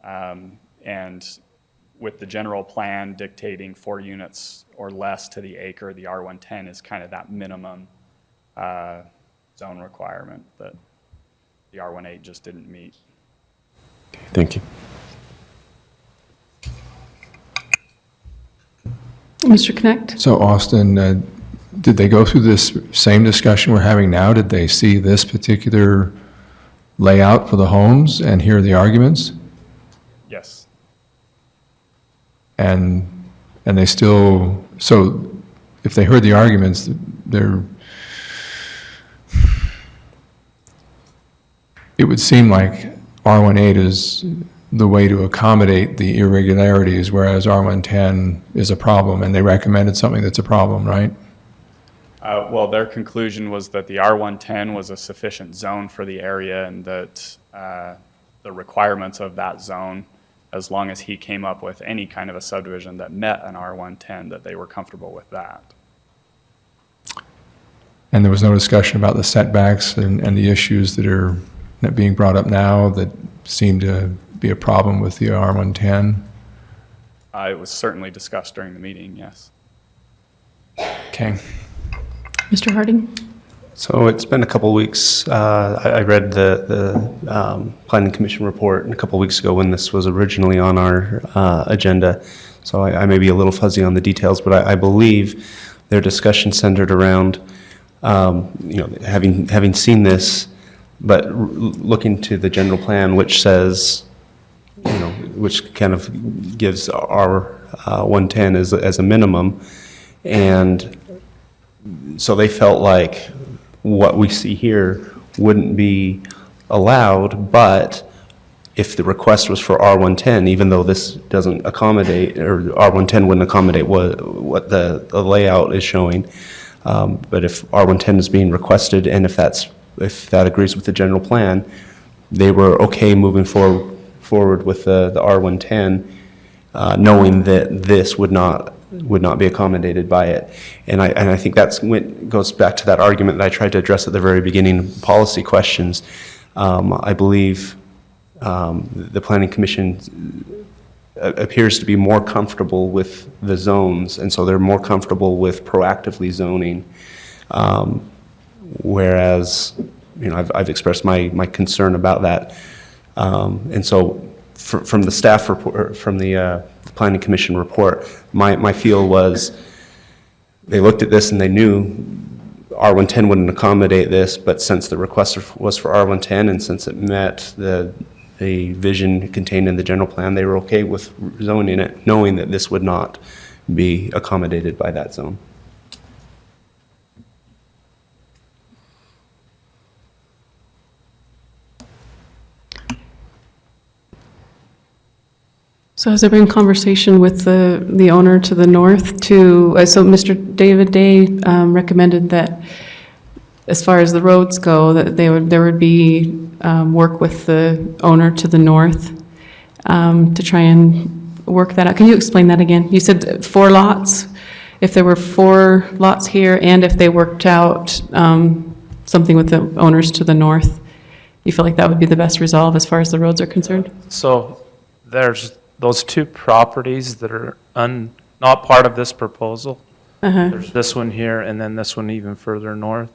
And with the general plan dictating 4 units or less to the acre, the R110 is kind of that minimum zone requirement that the R18 just didn't meet. Thank you. Mr. Knecht? So Austin, did they go through this same discussion we're having now? Did they see this particular layout for the homes and hear the arguments? Yes. And they still, so if they heard the arguments, it would seem like R18 is the way to accommodate the irregularities, whereas R110 is a problem, and they recommended something that's a problem, right? Well, their conclusion was that the R110 was a sufficient zone for the area and that the requirements of that zone, as long as he came up with any kind of a subdivision that met an R110, that they were comfortable with that. And there was no discussion about the setbacks and the issues that are being brought up now that seem to be a problem with the R110? It was certainly discussed during the meeting, yes. Okay. Mr. Harding? So it's been a couple weeks. I read the Planning Commission report a couple weeks ago when this was originally on our agenda. So I may be a little fuzzy on the details, but I believe their discussion centered around, having seen this, but looking to the general plan, which says, which kind of gives our 110 as a minimum, and so they felt like what we see here wouldn't be allowed, but if the request was for R110, even though this doesn't accommodate, or R110 wouldn't accommodate what the layout is showing, but if R110 is being requested, and if that agrees with the general plan, they were okay moving forward with the R110, knowing that this would not be accommodated by it. And I think goes back to that argument that I tried to address at the very beginning, policy questions. I believe the Planning Commission appears to be more comfortable with the zones, and so they're more comfortable with proactively zoning, whereas I've expressed my concern about that. And so from the staff report, from the Planning Commission report, my feel was they looked at this and they knew R110 wouldn't accommodate this, but since the request was for R110 and since it met the vision contained in the general plan, they were okay with zoning it, knowing that this would not be accommodated by that zone. So has there been conversation with the owner to the north so Mr. David Day recommended that as far as the roads go, that there would be work with the owner to the north to try and work that out. Can you explain that again? You said 4 lots? If there were 4 lots here and if they worked out something with the owners to the north, you feel like that would be the best resolve as far as the roads are concerned? So there's those 2 properties that are not part of this proposal. There's this one here and then this one even further north.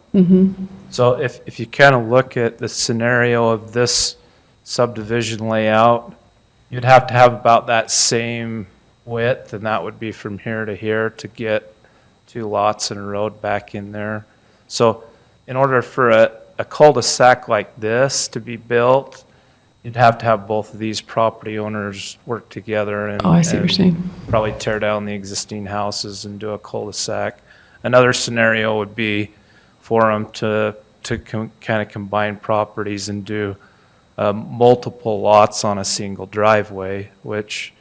So if you kind of look at the scenario of this subdivision layout, you'd have to have about that same width, and that would be from here to here to get 2 lots and a road back in there. So in order for a cul-de-sac like this to be built, you'd have to have both of these property owners work together and, I see what you're saying. probably tear down the existing houses and do a cul-de-sac. Another scenario would be for them to kind of combine properties and do multiple lots on a single driveway, which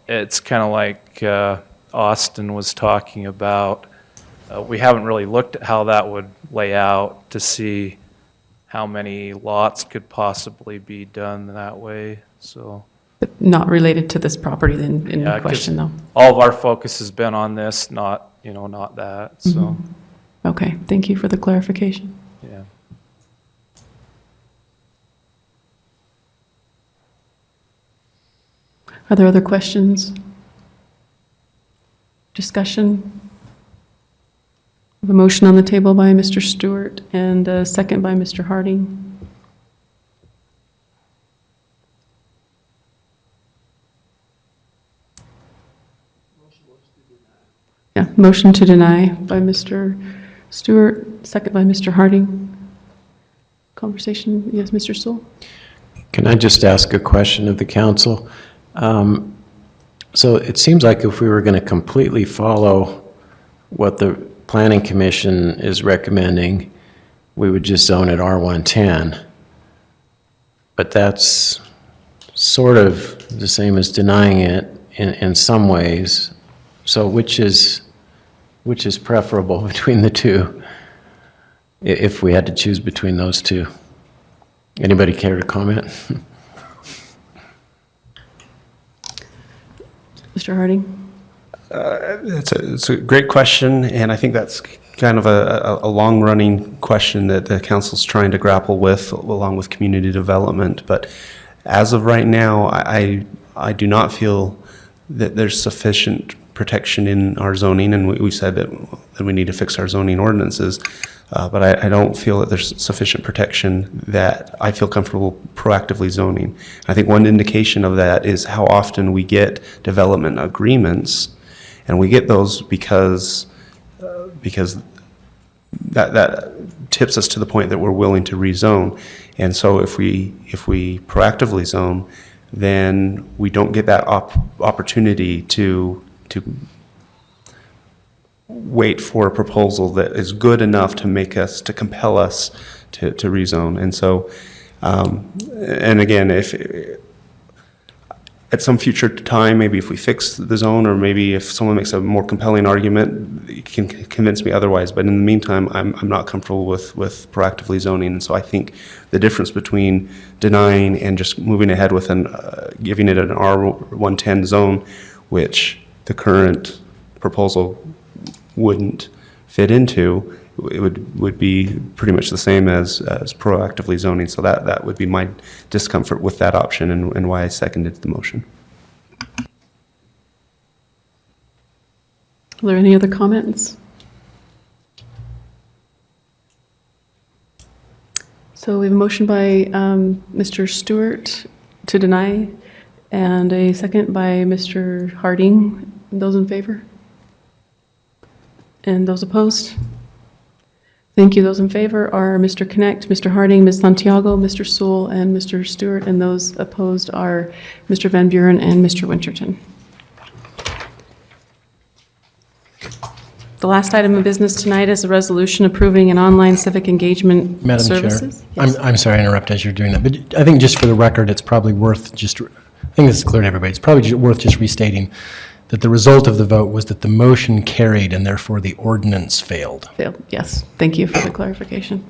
it's kind of like Austin was talking about. We haven't really looked at how that would lay out to see how many lots could possibly be done that way, so. But not related to this property then in Yeah, 'cause question though? all of our focus has been on this, not that, so, Okay, thank you for the clarification. yeah. Are there other questions? Discussion? We have a motion on the table by Mr. Stewart and a second by Mr. Harding. Yeah, motion to deny by Mr. Stewart, second by Mr. Harding. Conversation, yes, Mr. Sewell? Can I just ask a question of the council? So it seems like if we were going to completely follow what the Planning Commission is recommending, we would just zone it R110. But that's sort of the same as denying it in some ways. So which is preferable between the two, if we had to choose between those two? Anybody care to comment? Mr. Harding? It's a great question, and I think that's kind of a long-running question that the council's trying to grapple with, along with community development. But as of right now, I do not feel that there's sufficient protection in our zoning, and we've said that we need to fix our zoning ordinances. But I don't feel that there's sufficient protection that I feel comfortable proactively zoning. I think one indication of that is how often we get development agreements, and we get those because that tips us to the point that we're willing to rezone. And so if we proactively zone, then we don't get that opportunity to wait for a proposal that is good enough to compel us to rezone. And so, and again, if at some future time, maybe if we fix the zone, or maybe if someone makes a more compelling argument, you can convince me otherwise. But in the meantime, I'm not comfortable with proactively zoning. And so I think the difference between denying and just moving ahead with giving it an R110 zone, which the current proposal wouldn't fit into, it would be pretty much the same as proactively zoning. So that would be my discomfort with that option, and why I seconded the motion. Are there any other comments? So we have a motion by Mr. Stewart to deny and a second by Mr. Harding. Those in favor? And those opposed? Thank you. Those in favor are Mr. Connect, Mr. Harding, Ms. Santiago, Mr. Sewell, and Mr. Stewart, and those opposed are Mr. Van Buren and Mr. Winterton. The last item of business tonight is a resolution approving an online civic engagement Madam services. Chair, Yes. I'm sorry to interrupt as you're doing that, but I think just for the record, it's probably worth just think this is clear to everybody. It's probably worth just restating that the result of the vote was that the motion carried and therefore the ordinance failed. Failed. Yes, thank you for the clarification.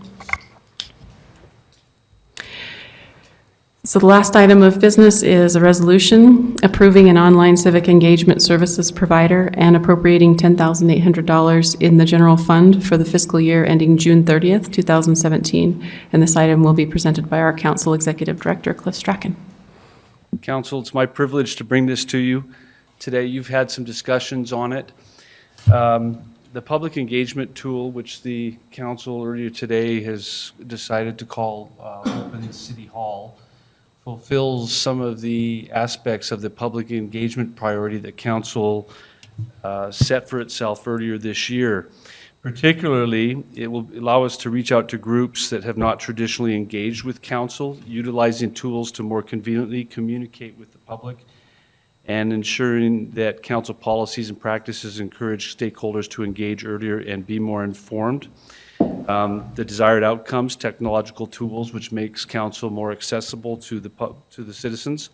So the last item of business is a resolution approving an online civic engagement services provider and appropriating $10,800 in the general fund for the fiscal year ending June 30th, 2017. And this item will be presented by our Council Executive Director, Cliff Strachan. Council, it's my privilege to bring this to you today. You've had some discussions on it. The public engagement tool, which the council earlier today has decided to call Open City Hall, fulfills some of the aspects of the public engagement priority that council set for itself earlier this year. Particularly, it will allow us to reach out to groups that have not traditionally engaged with council, utilizing tools to more conveniently communicate with the public, and ensuring that council policies and practices encourage stakeholders to engage earlier and be more informed. The desired outcomes, technological tools, which makes council more accessible to the citizens,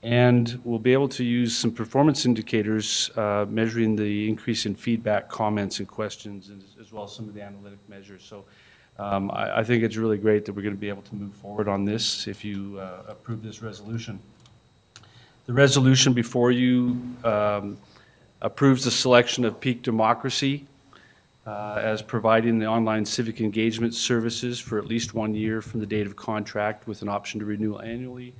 and we'll be able to use some performance indicators measuring the increase in feedback, comments, and questions, as well as some of the analytic measures. So I think it's really great that we're going to be able to move forward on this if you approve this resolution. The resolution before you approves the selection of Peak Democracy as providing the online civic engagement services for at least 1 year from the date of contract with an option to renew annually.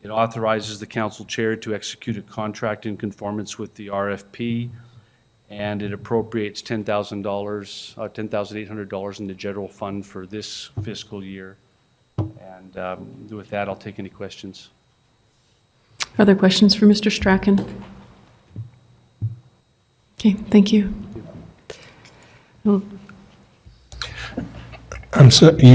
It authorizes the council chair to execute a contract in conformance with the RFP, and it appropriates $10,800 in the general fund for this fiscal year. And with that, I'll take any questions. Other questions for Mr. Strachan? Okay, thank you. You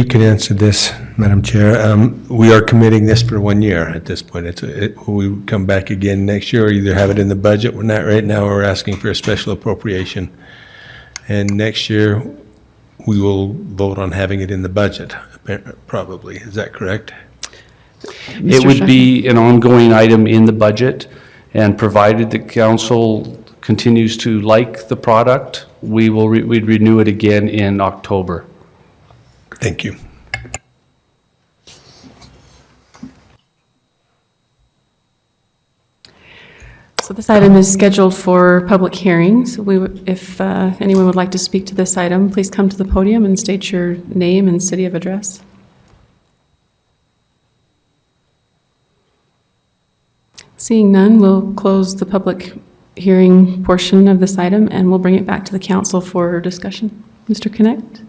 can answer this, Madam Chair. We are committing this for 1 year at this point. We come back again next year, or either have it in the budget. We're not right now. We're asking for a special appropriation. And next year, we will vote on having it in the budget, probably. Is that correct? It would be an ongoing item in the budget, and provided the council continues to like the product, we'd renew it again in October. Thank you. So this item is scheduled for public hearings. If anyone would like to speak to this item, please come to the podium and state your name and city of address. Seeing none, we'll close the public hearing portion of this item and we'll bring it back to the council for discussion. Mr. Connect?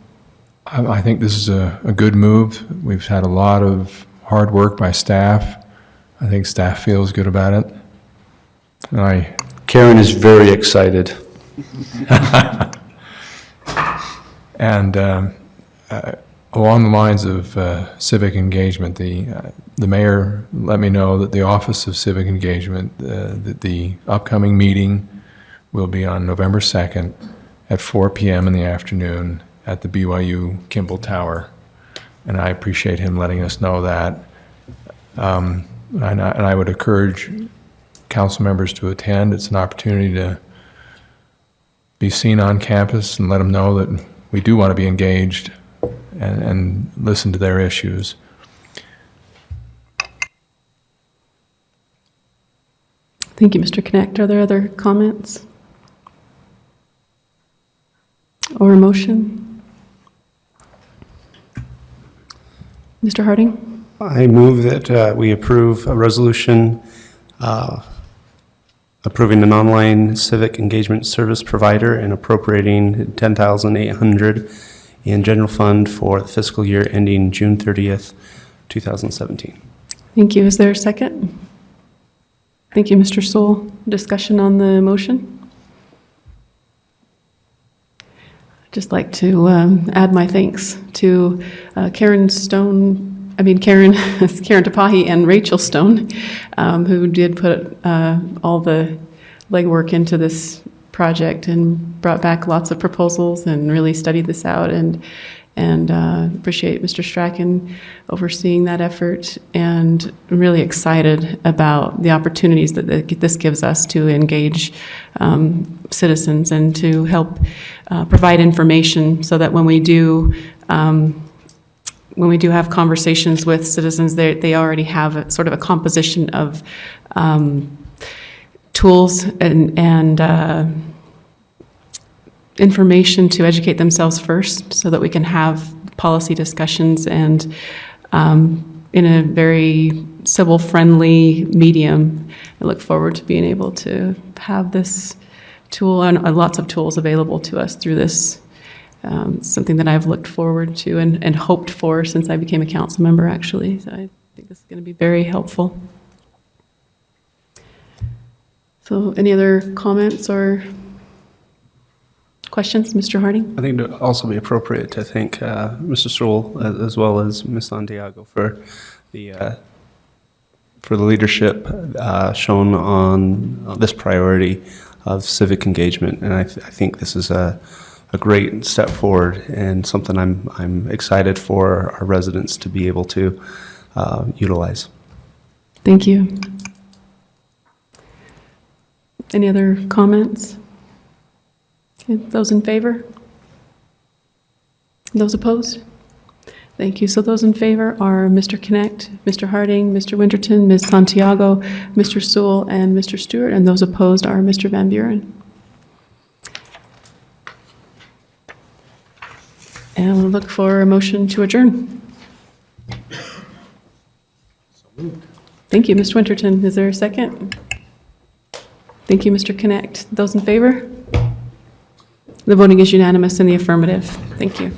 I think this is a good move. We've had a lot of hard work by staff. I think staff feels good about it. And Karen is very excited. And along the lines of civic engagement, the mayor let me know that the Office of Civic Engagement, that the upcoming meeting will be on November 2nd at 4 p.m. in the afternoon at the BYU Kimball Tower. And I appreciate him letting us know that. And I would encourage council members to attend. It's an opportunity to be seen on campus and let them know that we do want to be engaged and listen to their issues. Thank you, Mr. Connect. Are there other comments or a motion? Mr. Harding? I move that we approve a resolution approving an online civic engagement service provider and appropriating $10,800 in general fund for the fiscal year ending June 30th, 2017. Thank you. Is there a second? Thank you, Mr. Sewell. Discussion on the motion? I'd just like to add my thanks to Karen Tapahi and Rachel Stone, who did put all the legwork into this project and brought back lots of proposals and really studied this out. And and appreciate Mr. Strachan overseeing that effort, and I'm really excited about the opportunities that this gives us to engage citizens and to help provide information so that when we do have conversations with citizens, they already have a sort of a composition of tools and information to educate themselves first, so that we can have policy discussions and in a very civil-friendly medium. I look forward to being able to have this tool and lots of tools available to us through this. Something that I've looked forward to and hoped for since I became a council member, actually. So I think this is going to be very helpful. So any other comments or questions, Mr. Harding? I think it would also be appropriate to thank Mr. Sewell as well as Ms. Santiago for the leadership shown on this priority of civic engagement. And I think this is a great step forward and something I'm excited for our residents to be able to utilize. Thank you. Any other comments? Okay, those in favor? Those opposed? Thank you. So those in favor are Mr. Connect, Mr. Harding, Mr. Winterton, Ms. Santiago, Mr. Sewell, and Mr. Stewart, and those opposed are Mr. Van Buren. And we'll look for a motion to adjourn. Thank you, Mr. Winterton. Is there a second? Thank you, Mr. Connect. Those in favor? The voting is unanimous in the affirmative. Thank you.